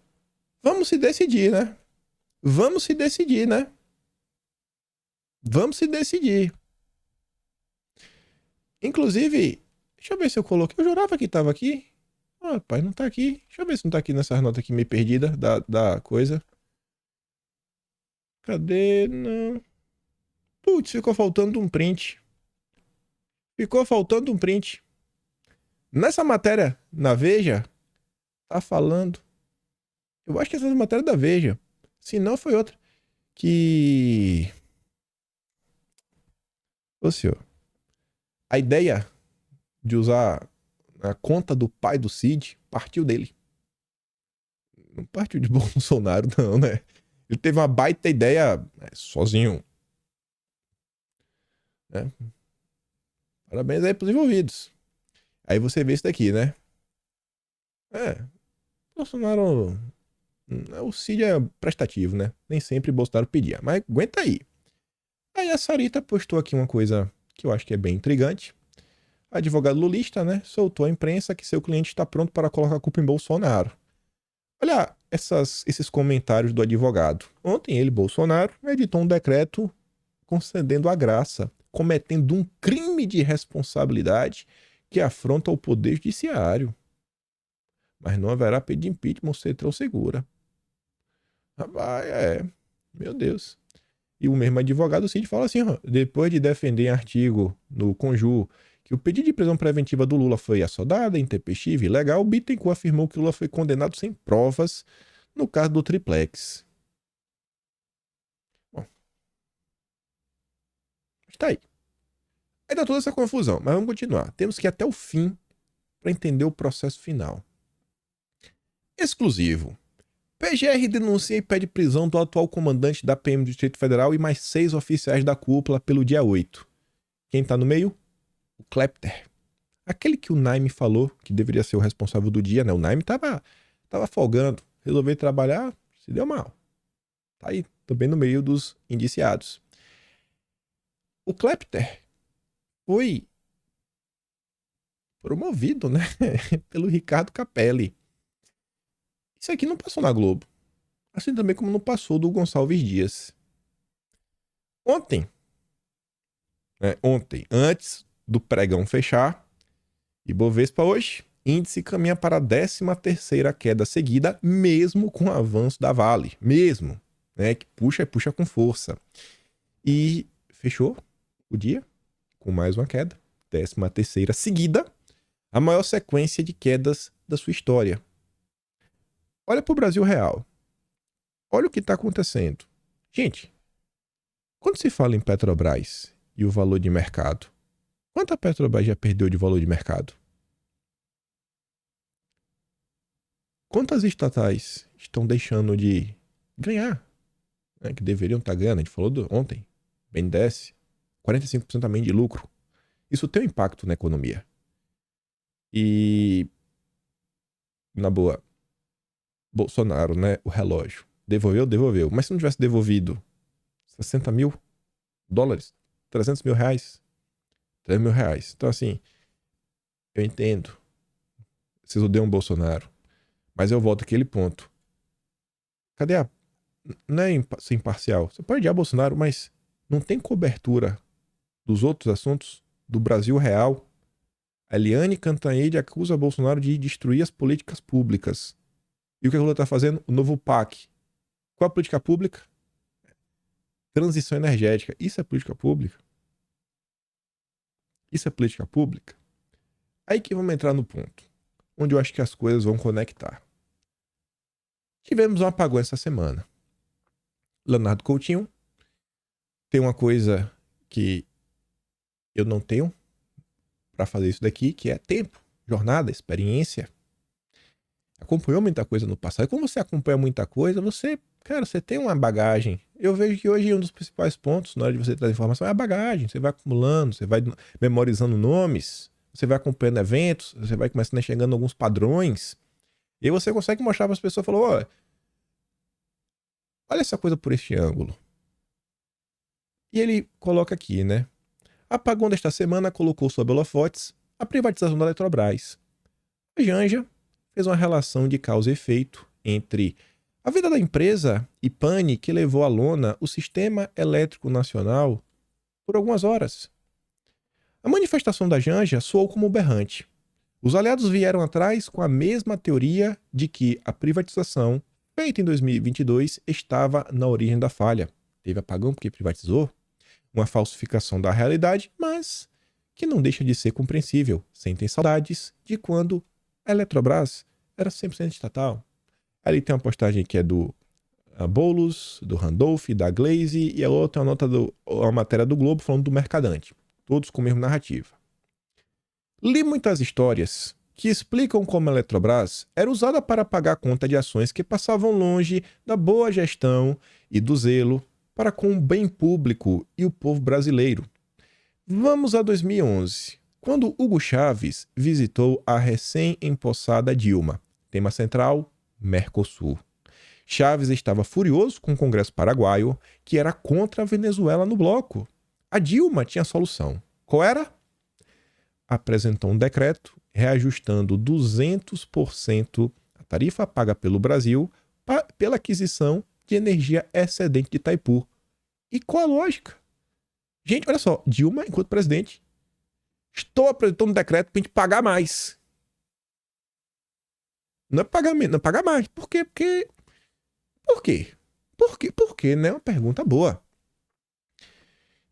Speaker 1: vamos se decidir, né? Vamos se decidir. Inclusive, deixa eu ver se eu coloquei. Eu jurava que tava aqui. Ah, pai, não tá aqui. Deixa eu ver se não tá aqui nessas notas aqui meio perdidas da coisa. Cadê? Não. Putz, ficou faltando um print. Nessa matéria, na Veja, tá falando. Eu acho que essa é a matéria da Veja. Se não, foi outra. Que... Ô, senhor. A ideia de usar a conta do pai do Cid partiu dele. Não partiu de Bolsonaro, não, né? Ele teve uma baita ideia sozinho. Né? Parabéns aí pros envolvidos. Aí você vê isso daqui, né? Bolsonaro... O Cid é prestativo, né? Nem sempre Bolsonaro pedia, mas aguenta aí. Aí a Sarita postou aqui uma coisa que eu acho que é bem intrigante. A advogada lulista, né, soltou à imprensa que seu cliente está pronto para colocar a culpa em Bolsonaro. Olha esses comentários do advogado. Ontem ele, Bolsonaro, editou um decreto concedendo a graça, cometendo um crime de responsabilidade que afronta o poder judiciário. Mas não haverá pedido de impeachment, você tão segura. Rapaz, meu Deus. E o mesmo advogado Cid fala assim, ó, depois de defender em artigo no Conjur que o pedido de prisão preventiva do Lula foi assodado, intempestivo e ilegal, Bittencourt afirmou que Lula foi condenado sem provas no caso do triplex. Bom, está aí. Aí dá toda essa confusão, mas vamos continuar. Temos que ir até o fim para entender o processo final. Exclusivo. PGR denuncia e pede prisão do atual comandante da PM do Distrito Federal e mais 6 oficiais da cúpula pelo dia 8. Quem tá no meio? O Klepter. Aquele que o Naime falou que deveria ser o responsável do dia, né? O Naime tava folgando, resolveu trabalhar, se deu mal. Tá aí, também no meio dos indiciados. O Klepter foi promovido, né? Pelo Ricardo Capelli. Isso aqui não passou na Globo. Assim também como não passou do Gonçalves Dias. Ontem, antes do pregão fechar, Ibovespa hoje, índice caminha para a 13ª queda seguida, mesmo com o avanço da Vale. Mesmo, né? Que puxa com força. E fechou o dia com mais uma queda, 13ª seguida, a maior sequência de quedas da sua história. Olha para o Brasil real. Olha o que está acontecendo. Gente, quando se fala em Petrobras e o valor de mercado, quanto a Petrobras já perdeu de valor de mercado? Quantas estatais estão deixando de ganhar? Né, que deveriam estar ganhando, a gente falou ontem, BNDES, 45% também de lucro. Isso tem um impacto na economia. E, na boa, Bolsonaro, né, o relógio, devolveu. Mas se não tivesse devolvido 60 mil dólares, 300 mil reais, 3 mil reais. Então, assim, eu entendo. Vocês odeiam Bolsonaro. Mas eu volto àquele ponto. Cadê a... Não é ser imparcial. Você pode odiar Bolsonaro, mas não tem cobertura dos outros assuntos do Brasil real. A Eliane Cantanhede acusa Bolsonaro de destruir as políticas públicas. E o que a Lula está fazendo? O novo PAC. Qual a política pública? Transição energética. Isso é política pública? Isso é política pública? Aí que vamos entrar no ponto, onde eu acho que as coisas vão conectar. Tivemos um apagão essa semana. Leonardo Coutinho tem uma coisa que eu não tenho para fazer isso daqui, que é tempo, jornada, experiência. Acompanhou muita coisa no passado. E quando você acompanha muita coisa, você tem uma bagagem. Eu vejo que hoje um dos principais pontos na hora de você trazer informação é a bagagem. Você vai acumulando, você vai memorizando nomes, você vai acompanhando eventos, você vai começando a chegando alguns padrões. E aí você consegue mostrar para as pessoas, olha essa coisa por este ângulo. E ele coloca aqui, né? Apagão desta semana colocou sob holofotes a privatização da Eletrobras. A Janja fez uma relação de causa e efeito entre a vida da empresa e pane que levou à lona o Sistema Elétrico Nacional por algumas horas. A manifestação da Janja soou como berrante. Os aliados vieram atrás com a mesma teoria de que a privatização, feita em 2022, estava na origem da falha. Teve apagão porque privatizou, uma falsificação da realidade, mas que não deixa de ser compreensível. Sentem saudades de quando a Eletrobras era 100% estatal. Ali tem uma postagem que é do Boulos, do Randolph, da Glaze, e a outra é uma matéria do Globo falando do Mercadante. Todos com a mesma narrativa. Li muitas histórias que explicam como a Eletrobras era usada para pagar conta de ações que passavam longe da boa gestão e do zelo para com o bem público e o povo brasileiro. Vamos a 2011. quando Hugo Chávez visitou a recém-empossada Dilma. Tema central: Mercosul. Chávez estava furioso com o Congresso paraguaio, que era contra a Venezuela no bloco. A Dilma tinha solução. Qual era? Apresentou um decreto reajustando 200% a tarifa paga pelo Brasil pela aquisição de energia excedente de Itaipu. E qual a lógica? Gente, olha só, Dilma, enquanto presidente, estou apresentando um decreto para a gente pagar mais. Não é pagar menos, não é pagar mais. Por quê? Por quê? Por quê, né? Uma pergunta boa.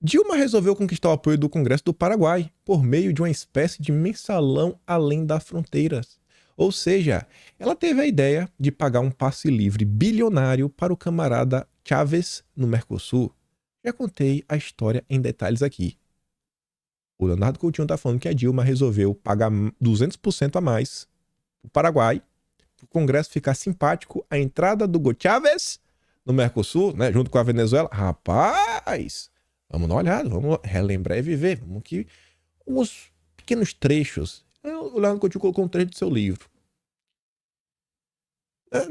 Speaker 1: Dilma resolveu conquistar o apoio do Congresso do Paraguai por meio de uma espécie de mensalão além das fronteiras. Ou seja, ela teve a ideia de pagar um passe livre bilionário para o camarada Chávez no Mercosul. Já contei a história em detalhes aqui. O Leonardo Coutinho está falando que a Dilma resolveu pagar 200% a mais para o Paraguai, para o Congresso ficar simpático, a entrada do Hugo Chávez no Mercosul, né, junto com a Venezuela. Rapaz, vamos dar uma olhada, vamos relembrar e viver. Vamos aqui uns pequenos trechos. O Leonardo Coutinho colocou um trecho do seu livro.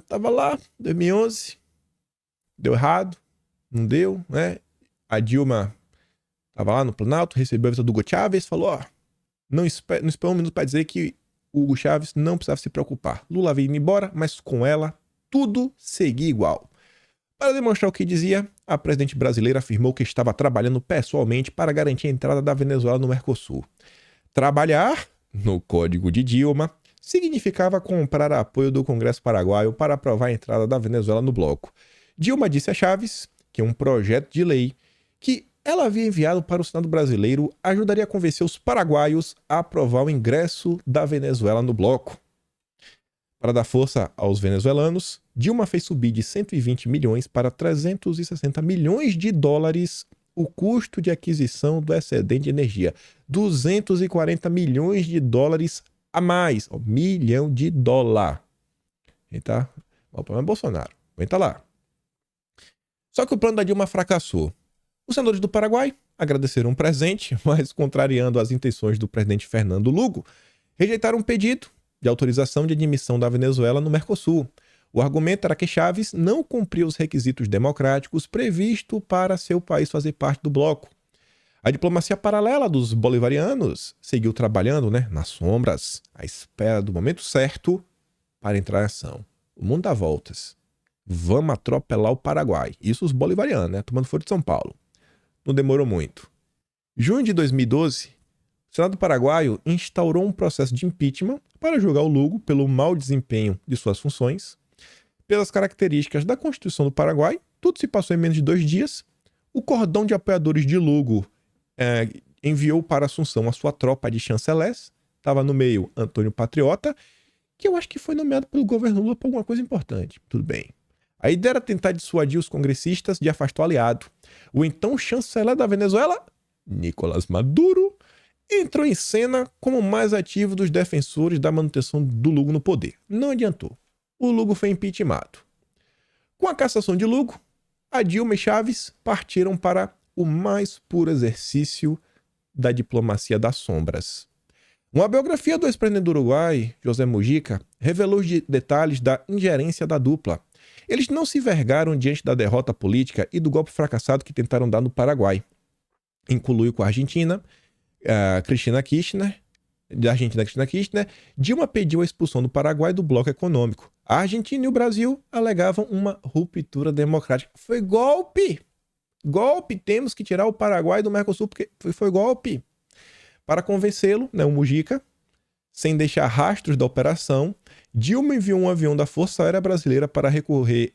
Speaker 1: Tava lá, 2011, deu errado, não deu, né? A Dilma estava lá no Planalto, recebeu a visita do Hugo Chávez, falou, ó, não esperou um minuto para dizer que o Hugo Chávez não precisava se preocupar. Lula havia ido embora, mas com ela tudo seguia igual. Para demonstrar o que dizia, a presidente brasileira afirmou que estava trabalhando pessoalmente para garantir a entrada da Venezuela no Mercosul. Trabalhar, no código de Dilma, significava comprar apoio do Congresso paraguaio para aprovar a entrada da Venezuela no bloco. Dilma disse a Chávez que um projeto de lei que ela havia enviado para o Senado brasileiro ajudaria a convencer os paraguaios a aprovar o ingresso da Venezuela no bloco. Para dar força aos venezuelanos, Dilma fez subir de 120 milhões para 360 milhões de dólares o custo de aquisição do excedente de energia. 240 milhões de dólares a mais. $1 milhão. Eita, o problema é Bolsonaro. Aguenta lá. Só que o plano da Dilma fracassou. Os senadores do Paraguai agradeceram um presente, mas, contrariando as intenções do presidente Fernando Lugo, rejeitaram um pedido de autorização de admissão da Venezuela no Mercosul. O argumento era que Chávez não cumpriu os requisitos democráticos previstos para seu país fazer parte do bloco. A diplomacia paralela dos bolivarianos seguiu trabalhando, nas sombras, à espera do momento certo para entrar em ação. O mundo dá voltas. Vamos atropelar o Paraguai. Isso os bolivarianos, tomando fora de São Paulo. Não demorou muito. Junho de 2012, o Senado paraguaio instaurou um processo de impeachment para julgar o Lugo pelo mau desempenho de suas funções. Pelas características da Constituição do Paraguai, tudo se passou em menos de 2 dias. O cordão de apoiadores de Lugo enviou para Assunção a sua tropa de chancelés. Estava no meio Antônio Patriota, que eu acho que foi nomeado pelo governo Lula por alguma coisa importante. Tudo bem. A ideia era tentar dissuadir os congressistas de afastar o aliado. O então chanceler da Venezuela, Nicolás Maduro, entrou em cena como o mais ativo dos defensores da manutenção do Lugo no poder. Não adiantou. O Lugo foi impeachmentado. Com a cassação de Lugo, a Dilma e Chávez partiram para o mais puro exercício da diplomacia das sombras. Uma biografia do ex-presidente do Uruguai, José Mujica, revelou os detalhes da ingerência da dupla. Eles não se vergaram diante da derrota política e do golpe fracassado que tentaram dar no Paraguai. Incluiu com a Argentina, Cristina Kirchner, Dilma pediu a expulsão do Paraguai do bloco econômico. A Argentina e o Brasil alegavam uma ruptura democrática. Foi golpe! Golpe! Temos que tirar o Paraguai do Mercosul porque foi golpe. Para convencê-lo, o Mujica, sem deixar rastros da operação, Dilma enviou um avião da Força Aérea Brasileira para recolher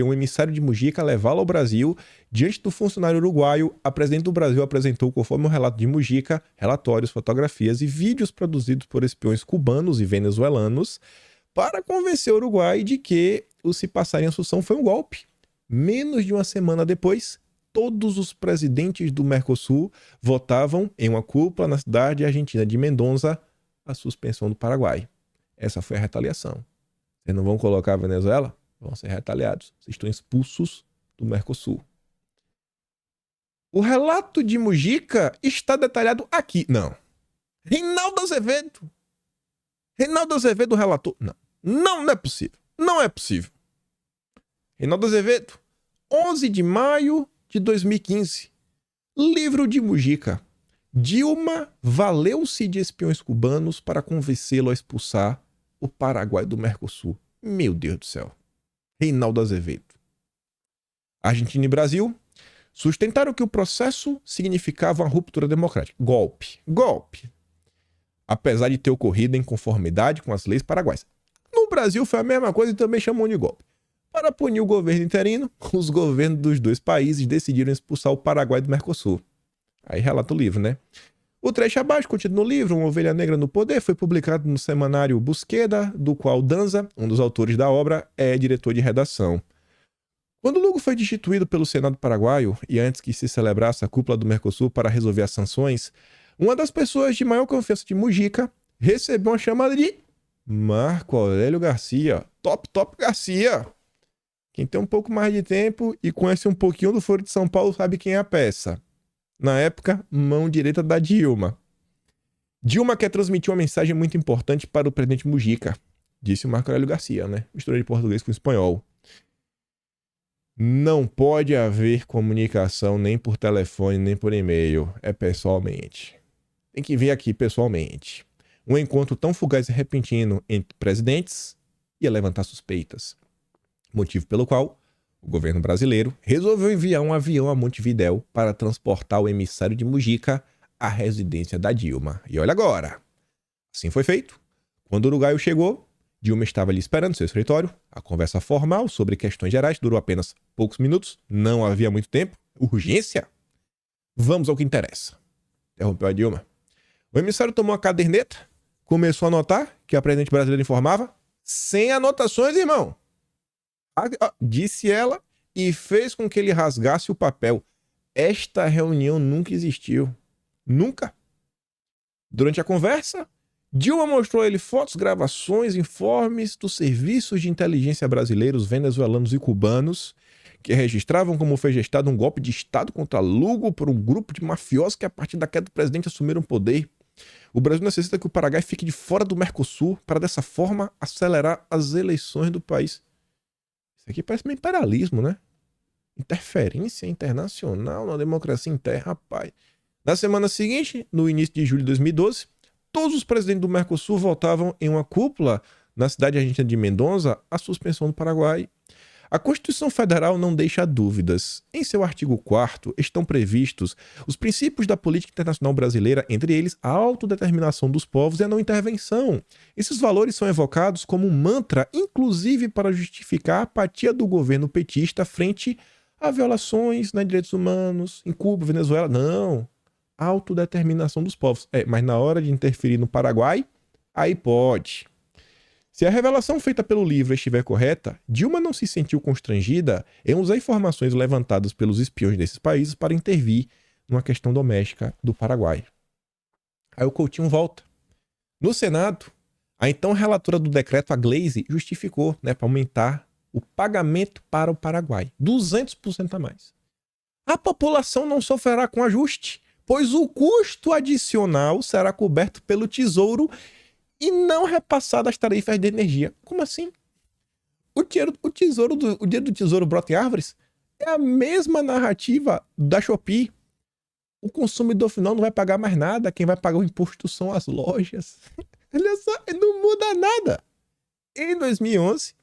Speaker 1: um emissário de Mujica, levá-lo ao Brasil. Diante do funcionário uruguaio, a presidente do Brasil apresentou, conforme o relato de Mujica, relatórios, fotografias e vídeos produzidos por espiões cubanos e venezuelanos para convencer o Uruguai de que o se passar em Assunção foi um golpe. Menos de uma semana depois, todos os presidentes do Mercosul votavam em uma cúpula na cidade argentina de Mendoza a suspensão do Paraguai. Essa foi a retaliação. Vocês não vão colocar a Venezuela? Vão ser retaliados. Vocês estão expulsos do Mercosul. O relato de Mujica está detalhado aqui. Não. Reinaldo Azevedo. Reinaldo Azevedo, relator. Não é possível. Não é possível. Reinaldo Azevedo, 11 de maio de 2015. Livro de Mujica. Dilma valeu-se de espiões cubanos para convencê-lo a expulsar o Paraguai do Mercosul. Meu Deus do céu. Reinaldo Azevedo. Argentina e Brasil sustentaram que o processo significava uma ruptura democrática. Golpe. Apesar de ter ocorrido em conformidade com as leis paraguaias. No Brasil foi a mesma coisa e também chamou de golpe. Para punir o governo interino, os governos dos dois países decidiram expulsar o Paraguai do Mercosul. Aí relata o livro, né? O trecho abaixo continua no livro, Uma Ovelha Negra no Poder, foi publicado no semanário Busqueda, do qual Danza, um dos autores da obra, é diretor de redação. Quando Lugo foi destituído pelo Senado paraguaio, e antes que se celebrasse a cúpula do Mercosul para resolver as sanções, uma das pessoas de maior confiança de Mujica recebeu uma chamada de Marco Aurélio Garcia. Top Garcia! Quem tem um pouco mais de tempo e conhece um pouquinho do Foro de São Paulo sabe quem é a peça. Na época, mão direita da Dilma. Dilma quer transmitir uma mensagem muito importante para o presidente Mujica, disse o Marco Aurélio Garcia, né? Mistura de português com espanhol. Não pode haver comunicação nem por telefone, nem por e-mail. É pessoalmente. Tem que vir aqui pessoalmente. Um encontro tão fugaz e repentino entre presidentes ia levantar suspeitas. Motivo pelo qual o governo brasileiro resolveu enviar um avião a Montevidéu para transportar o emissário de Mujica à residência da Dilma. E olha agora. Assim foi feito. Quando o uruguaio chegou, Dilma estava ali esperando seu escritório. A conversa formal sobre questões gerais durou apenas poucos minutos. Não havia muito tempo. Urgência? Vamos ao que interessa. Interrompeu a Dilma. O emissário tomou a caderneta, começou a anotar que a presidente brasileira informava. Sem anotações, irmão. Disse ela e fez com que ele rasgasse o papel. Esta reunião nunca existiu. Nunca. Durante a conversa, Dilma mostrou a ele fotos, gravações, informes dos serviços de inteligência brasileiros, venezuelanos e cubanos que registravam como foi gestado um golpe de Estado contra Lugo por um grupo de mafiosos que, a partir da queda do presidente, assumiram o poder. O Brasil necessita que o Paraguai fique de fora do Mercosul para, dessa forma, acelerar as eleições do país. Isso aqui parece meio imperialismo, né? Interferência internacional na democracia interna, rapaz. Na semana seguinte, no início de julho de 2012, todos os presidentes do Mercosul votavam em uma cúpula na cidade argentina de Mendoza a suspensão do Paraguai. A Constituição Federal não deixa dúvidas. Em seu artigo 4º estão previstos os princípios da política internacional brasileira, entre eles a autodeterminação dos povos e a não intervenção. Esses valores são evocados como um mantra, inclusive para justificar a apatia do governo petista frente a violações de direitos humanos em Cuba, Venezuela. Não. Autodeterminação dos povos. Mas na hora de interferir no Paraguai, aí pode. Se a revelação feita pelo livro estiver correta, Dilma não se sentiu constrangida em usar informações levantadas pelos espiões desses países para intervir numa questão doméstica do Paraguai. Aí o Coutinho volta. No Senado, a então relatora do decreto, a Gleisi, justificou, para aumentar o pagamento para o Paraguai. 200% a mais. A população não sofrerá com ajuste, pois o custo adicional será coberto pelo Tesouro e não repassado às tarifas de energia. Como assim? O dinheiro do Tesouro brota em árvores? É a mesma narrativa da Shopee. O consumidor final não vai pagar mais nada. Quem vai pagar o imposto são as lojas. Olha só, não muda nada. Em 2011,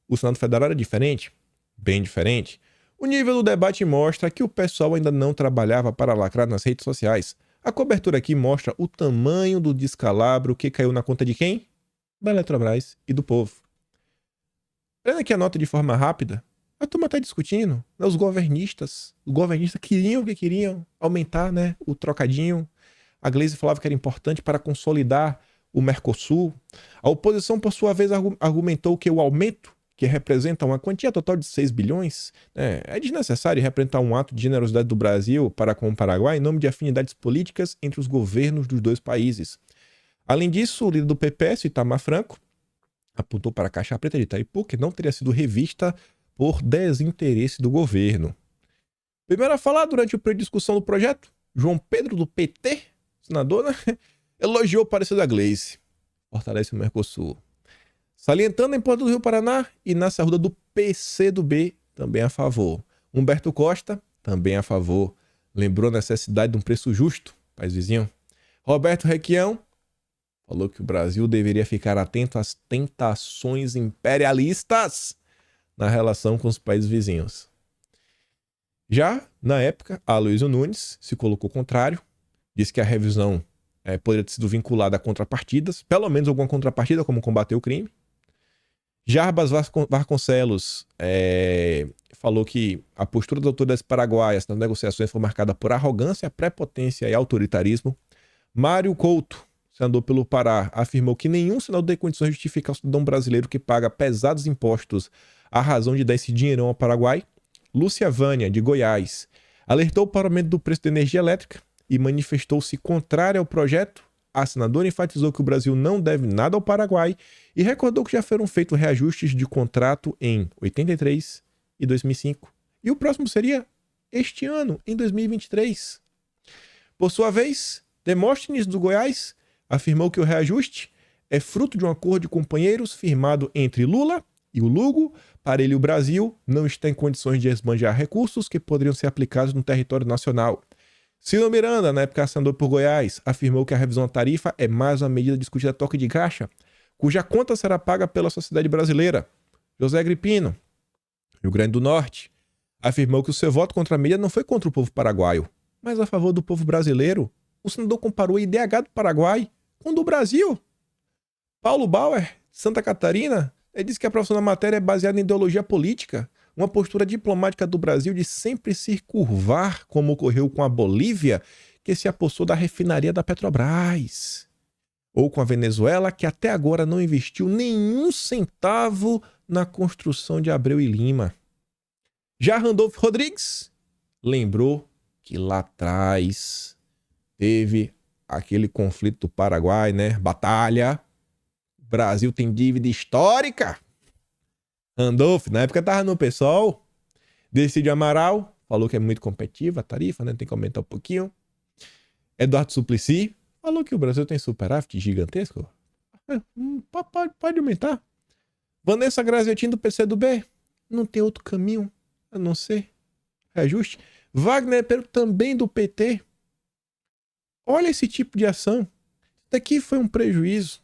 Speaker 1: o Senado Federal era diferente, bem diferente. O nível do debate mostra que o pessoal ainda não trabalhava para lacrar nas redes sociais. A cobertura aqui mostra o tamanho do descalabro que caiu na conta de quem? Da Eletrobras e do povo. Olhando aqui a nota de forma rápida, a turma está discutindo, né? Os governistas queriam aumentar, o trocadinho. A Gleisi falava que era importante para consolidar o Mercosul. A oposição, por sua vez, argumentou que o aumento, que representa uma quantia total de 6 bilhões, é desnecessário representar um ato de generosidade do Brasil para com o Paraguai em nome de afinidades políticas entre os governos dos dois países. Além disso, o líder do PPS, Itamar Franco, apontou para a Caixa Preta de Itaipu que não teria sido revista por desinteresse do governo. Primeiro a falar durante o período de discussão do projeto, João Pedro, do PT, senador, Elogiou o parecer da Gleice. Fortalece o Mercosul. Salientando a importância do Rio Paraná, Inácio Arruda do PCdoB, também a favor. Humberto Costa, também a favor. Lembrou a necessidade de um preço justo, país vizinho. Roberto Requião falou que o Brasil deveria ficar atento às tentações imperialistas na relação com os países vizinhos. Já, na época, Aloysio Nunes se colocou contrário, disse que a revisão poderia ter sido vinculada a contrapartidas, pelo menos alguma contrapartida, como combater o crime. Jarbas Vasconcelos falou que a postura das autoridades paraguaias nas negociações foi marcada por arrogância, prepotência e autoritarismo. Mário Couto, senador pelo Pará, afirmou que nenhum senador tem condições de justificar o cidadão brasileiro que paga pesados impostos à razão de dar esse dinheirão ao Paraguai. Lúcia Vânia, de Goiás, alertou para o aumento do preço da energia elétrica e manifestou-se contrária ao projeto. A senadora enfatizou que o Brasil não deve nada ao Paraguai e recordou que já foram feitos reajustes de contrato em 83 e 2005. E o próximo seria este ano, em 2023. Por sua vez, Demóstenes do Goiás afirmou que o reajuste é fruto de um acordo de companheiros firmado entre Lula e o Lugo. Para ele, o Brasil não está em condições de esbanjar recursos que poderiam ser aplicados no território nacional. Ciro Miranda, na época senador por Goiás, afirmou que a revisão da tarifa é mais uma medida discutida a toque de caixa, cuja conta será paga pela sociedade brasileira. José Agripino, Rio Grande do Norte, afirmou que o seu voto contra a medida não foi contra o povo paraguaio, mas a favor do povo brasileiro. O senador comparou a IDH do Paraguai com o do Brasil. Paulo Bauer, de Santa Catarina, disse que a aprovação da matéria é baseada em ideologia política, uma postura diplomática do Brasil de sempre se curvar, como ocorreu com a Bolívia, que se apossou da refinaria da Petrobras, ou com a Venezuela, que até agora não investiu nenhum centavo na construção de Abreu e Lima. Já Randolfo Rodrigues lembrou que lá atrás teve aquele conflito do Paraguai, né? Batalha. O Brasil tem dívida histórica. Randolph, na época tava no PSOL. Decídio Amaral falou que é muito competitiva a tarifa, né? Tem que aumentar um pouquinho. Eduardo Suplicy falou que o Brasil tem superávit gigantesco. Pode aumentar. Vanessa Graziotin do PCdoB. Não tem outro caminho a não ser reajuste. Wagner Peru também do PT. Olha esse tipo de ação. Isso daqui foi um prejuízo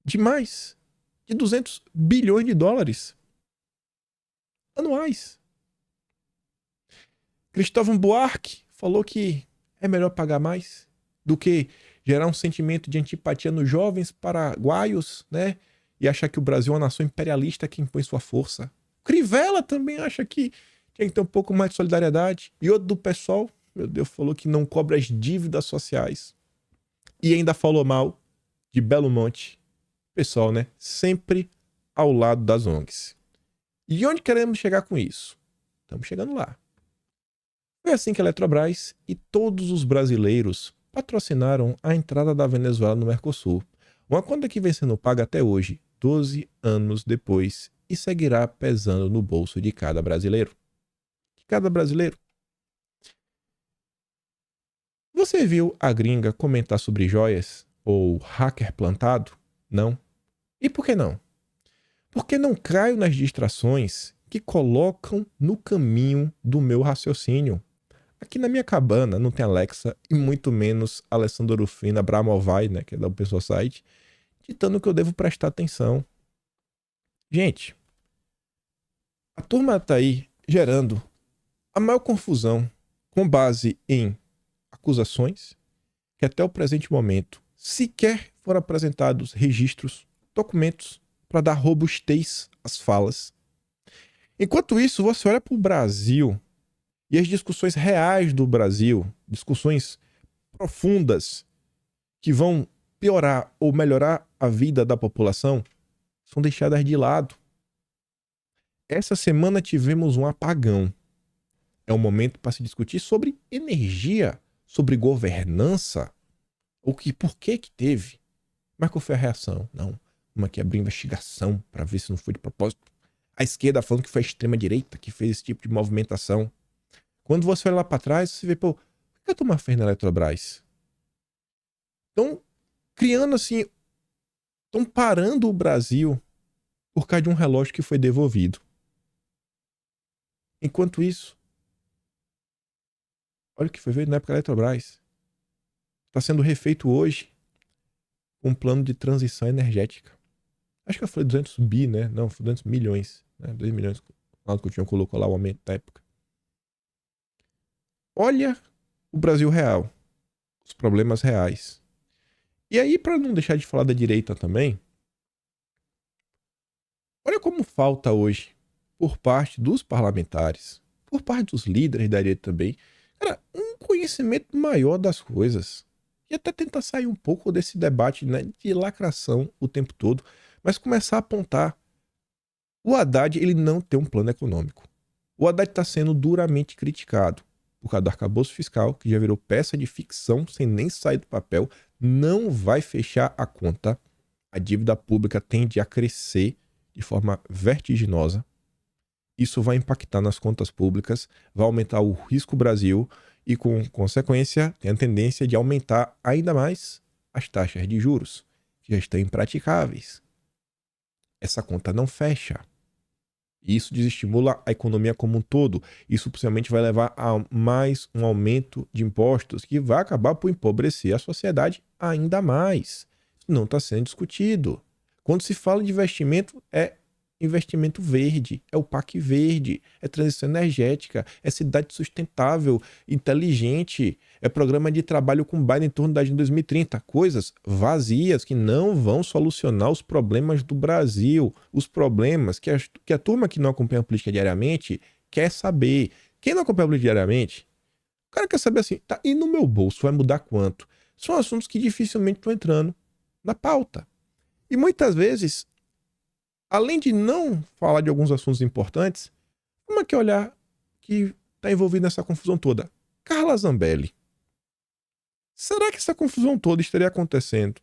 Speaker 1: demais. De 200 bilhões de dólares anuais. Cristóvão Buarque falou que é melhor pagar mais do que gerar um sentimento de antipatia nos jovens paraguaios, né? E achar que o Brasil é uma nação imperialista que impõe sua força. Crivella também acha que tinha que ter um pouco mais de solidariedade. E outro do PSOL, meu Deus, falou que não cobra as dívidas sociais. E ainda falou mal de Belo Monte. Pessoal, né? Sempre ao lado das ONGs. E onde queremos chegar com isso? Estamos chegando lá. Foi assim que a Eletrobras e todos os brasileiros patrocinaram a entrada da Venezuela no Mercosul. Uma conta que vem sendo paga até hoje, 12 anos depois, e seguirá pesando no bolso de cada brasileiro. De cada brasileiro. Você viu a gringa comentar sobre joias ou hacker plantado? Não. E por que não? Porque não caio nas distrações que colocam no caminho do meu raciocínio. Aqui na minha cabana não tem Alexa e muito menos Alessandro Rufino, Abramovai, né, que é da Open Society, ditando que eu devo prestar atenção. Gente, a turma tá aí gerando a maior confusão com base em acusações que até o presente momento sequer foram apresentados registros, documentos para dar robustez às falas. Enquanto isso, você olha para o Brasil e as discussões reais do Brasil, discussões profundas que vão piorar ou melhorar a vida da população, são deixadas de lado. Essa semana tivemos um apagão. É um momento para se discutir sobre energia, sobre governança, por que teve. Mas qual foi a reação? Não, uma que abriu investigação para ver se não foi de propósito. A esquerda falando que foi a extrema-direita que fez esse tipo de movimentação. Quando você olha lá para trás, você vê, pô, o que a turma fez na Eletrobras? Estão criando assim, estão parando o Brasil por causa de um relógio que foi devolvido. Enquanto isso, olha o que foi feito na época da Eletrobras. Está sendo refeito hoje um plano de transição energética. Acho que eu falei 200 bi, né? Não, foi 200 milhões. Né? 2 milhões. O que o Tinha colocou lá o aumento da época. Olha o Brasil real. Os problemas reais. E aí, para não deixar de falar da direita também, olha como falta hoje, por parte dos parlamentares, por parte dos líderes da direita também, cara, um conhecimento maior das coisas. E até tentar sair um pouco desse debate, né, de lacração o tempo todo, mas começar a apontar. O Haddad, ele não tem um plano econômico. O Haddad está sendo duramente criticado por causa do arcabouço fiscal, que já virou peça de ficção sem nem sair do papel, não vai fechar a conta. A dívida pública tende a crescer de forma vertiginosa. Isso vai impactar nas contas públicas, vai aumentar o risco Brasil e, com consequência, tem a tendência de aumentar ainda mais as taxas de juros, que já estão impraticáveis. Essa conta não fecha. Isso desestimula a economia como um todo. Isso possivelmente vai levar a mais um aumento de impostos que vai acabar por empobrecer a sociedade ainda mais. Isso não está sendo discutido. Quando se fala de investimento, é investimento verde, é o PAC verde, é transição energética, é cidade sustentável, inteligente, é programa de trabalho com base em torno da Agenda 2030. Coisas vazias que não vão solucionar os problemas do Brasil, os problemas que a turma que não acompanha a política diariamente quer saber. Quem não acompanha a política diariamente, o cara quer saber assim, tá, e no meu bolso vai mudar quanto? São assuntos que dificilmente estão entrando na pauta. E muitas vezes, além de não falar de alguns assuntos importantes, como é que olhar que está envolvido nessa confusão toda? Carla Zambelli. Será que essa confusão toda estaria acontecendo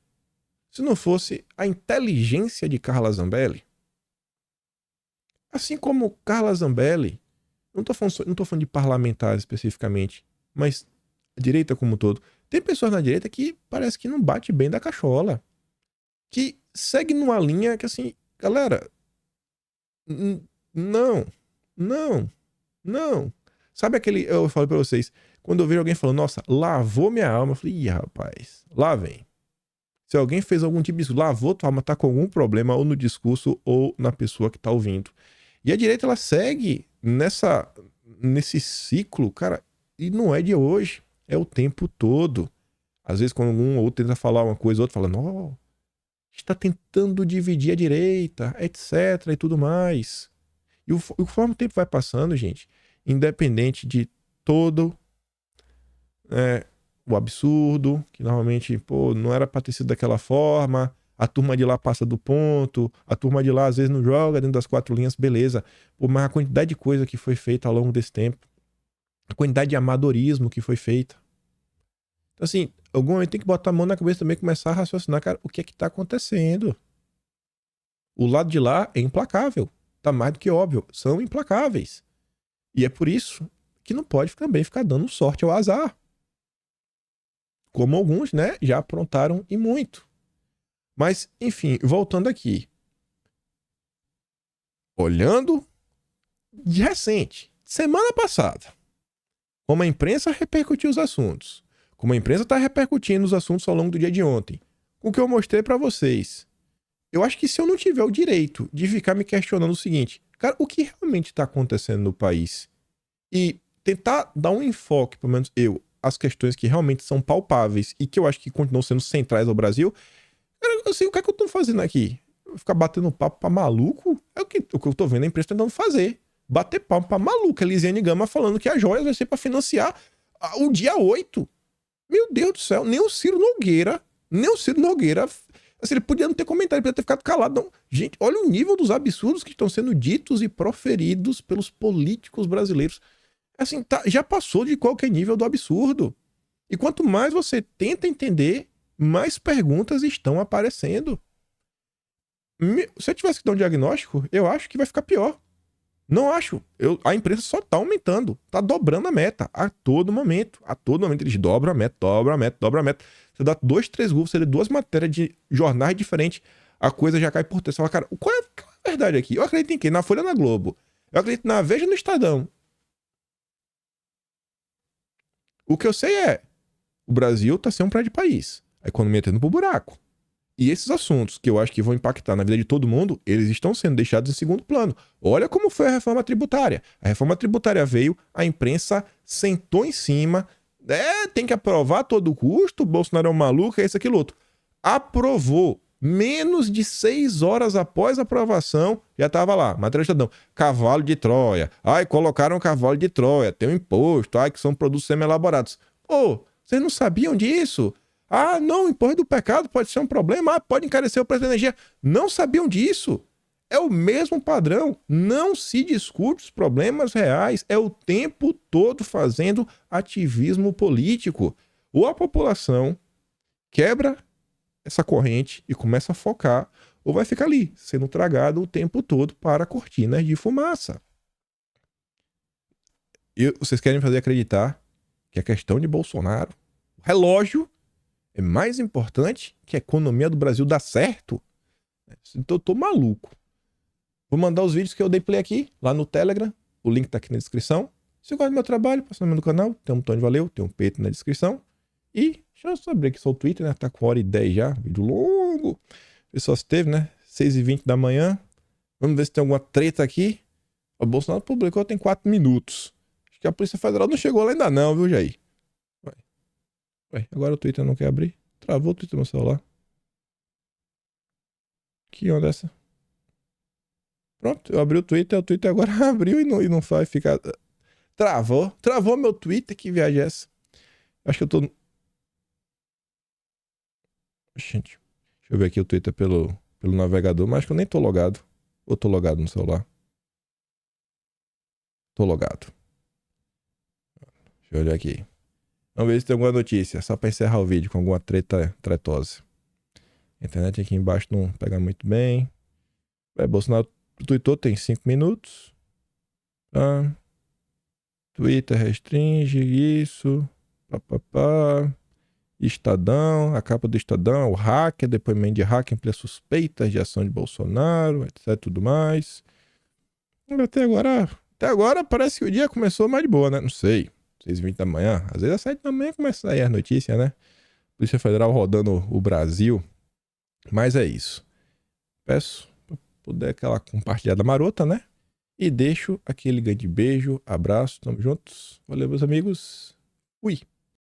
Speaker 1: se não fosse a inteligência de Carla Zambelli? Assim como Carla Zambelli, não tô falando de parlamentares especificamente, mas a direita como um todo. Tem pessoas na direita que parece que não bate bem da cachola. Que segue numa linha que assim, galera, não. Sabe aquele, eu falo pra vocês, quando eu vejo alguém falando, nossa, lavou minha alma, eu falei, ih, rapaz, lá vem. Se alguém fez algum tipo de discurso, lavou tua alma, tá com algum problema ou no discurso ou na pessoa que tá ouvindo. E a direita, ela segue nesse ciclo, cara, e não é de hoje, é o tempo todo. Às vezes quando um ou outro tenta falar uma coisa, o outro fala, não, está tentando dividir a direita, etc. e tudo mais. E conforme o tempo vai passando, gente, independente de todo o absurdo, que normalmente, pô, não era pra ter sido daquela forma, a turma de lá passa do ponto, a turma de lá às vezes não joga dentro das 4 linhas, beleza. Pô, mas a quantidade de coisa que foi feita ao longo desse tempo, a quantidade de amadorismo que foi feita. Então, assim, algum momento tem que botar a mão na cabeça também e começar a raciocinar, cara, o que é que tá acontecendo? O lado de lá é implacável. Tá mais do que óbvio. São implacáveis. E é por isso que não pode também ficar dando sorte ao azar. Como alguns, né, já aprontaram e muito. Mas, enfim, voltando aqui. Olhando de recente, semana passada, como a imprensa repercutiu os assuntos, como a imprensa está repercutindo os assuntos ao longo do dia de ontem, com o que eu mostrei para vocês, eu acho que se eu não tiver o direito de ficar me questionando o seguinte, cara, o que realmente está acontecendo no país? E tentar dar um enfoque, pelo menos eu, às questões que realmente são palpáveis e que eu acho que continuam sendo centrais ao Brasil, cara, assim, o que é que eu tô fazendo aqui? Ficar batendo papo pra maluco? É o que eu tô vendo a imprensa tentando fazer. Bater papo pra maluco. A Elisiane Gama falando que a joias vai ser pra financiar o dia 8. Meu Deus do céu, nem o Ciro Nogueira, assim, ele podia não ter comentado, ele podia ter ficado calado. Não. Gente, olha o nível dos absurdos que estão sendo ditos e proferidos pelos políticos brasileiros. Assim, já passou de qualquer nível do absurdo. E quanto mais você tenta entender, mais perguntas estão aparecendo. Se eu tivesse que dar um diagnóstico, eu acho que vai ficar pior. Não acho. A imprensa só tá aumentando. Tá dobrando a meta a todo momento. A todo momento eles dobram a meta, dobram a meta, dobram a meta. Você dá 2, 3 gols, você lê 2 matérias de jornais diferentes, a coisa já cai por terra. Você fala, cara, qual é a verdade aqui? Eu acredito em quem? Na Folha ou na Globo? Eu acredito na Veja ou no Estadão? O que eu sei é, o Brasil tá sem um prédio de país. A economia tá indo pro buraco. E esses assuntos que eu acho que vão impactar na vida de todo mundo, eles estão sendo deixados em segundo plano. Olha como foi a reforma tributária. A reforma tributária veio, a imprensa sentou em cima, tem que aprovar a todo custo, o Bolsonaro é um maluco, é isso, aquilo, outro. Aprovou. Menos de 6 horas após a aprovação, já estava lá, matéria do Estadão, cavalo de Troia. Ai, colocaram cavalo de Troia, tem um imposto, ai, que são produtos semi-elaborados. Pô, vocês não sabiam disso? Ah, não, o imposto do pecado pode ser um problema, pode encarecer o preço da energia. Não sabiam disso. É o mesmo padrão. Não se discute os problemas reais. É o tempo todo fazendo ativismo político. Ou a população quebra essa corrente e começa a focar, ou vai ficar ali, sendo tragado o tempo todo para cortinas de fumaça. Vocês querem fazer acreditar que a questão de Bolsonaro, o relógio, é mais importante que a economia do Brasil dar certo? Então eu tô maluco. Vou mandar os vídeos que eu dei play aqui, lá no Telegram. O link tá aqui na descrição. Se gosta do meu trabalho, passa no meu canal. Tem um botão de valeu, tem um peito na descrição. E deixa eu só abrir aqui só o Twitter, né? Tá com 1h10 já, vídeo longo. O pessoal esteve, né? 6h20 da manhã. Vamos ver se tem alguma treta aqui. O Bolsonaro publicou tem 4 minutos. Acho que a Polícia Federal não chegou lá ainda não, viu, Jair? Ué, agora o Twitter não quer abrir. Travou o Twitter no celular. Que onda é essa? Pronto, eu abri o Twitter agora abriu e não faz ficar... Travou meu Twitter, que viagem é essa? Acho que eu tô... Gente, deixa eu ver aqui o Twitter pelo navegador, mas acho que eu nem tô logado. Ou tô logado no celular? Tô logado. Deixa eu olhar aqui. Vamos ver se tem alguma notícia, só pra encerrar o vídeo com alguma tretosa. A internet aqui embaixo não pega muito bem. Bolsonaro tweetou tem 5 minutos. Tá? Twitter restringe isso. Estadão, a capa do Estadão, o hacker, depoimento de hacker amplia suspeitas de ação de Bolsonaro, etc, tudo mais. Até agora parece que o dia começou mais de boa, né? Não sei. 6h20 da manhã. Às vezes às 7 da manhã começa a sair as notícias, né? Polícia Federal rodando o Brasil. Mas é isso. Peço pra poder aquela compartilhada marota, né? E deixo aquele grande beijo, abraço, tamo juntos. Valeu, meus amigos. Fui.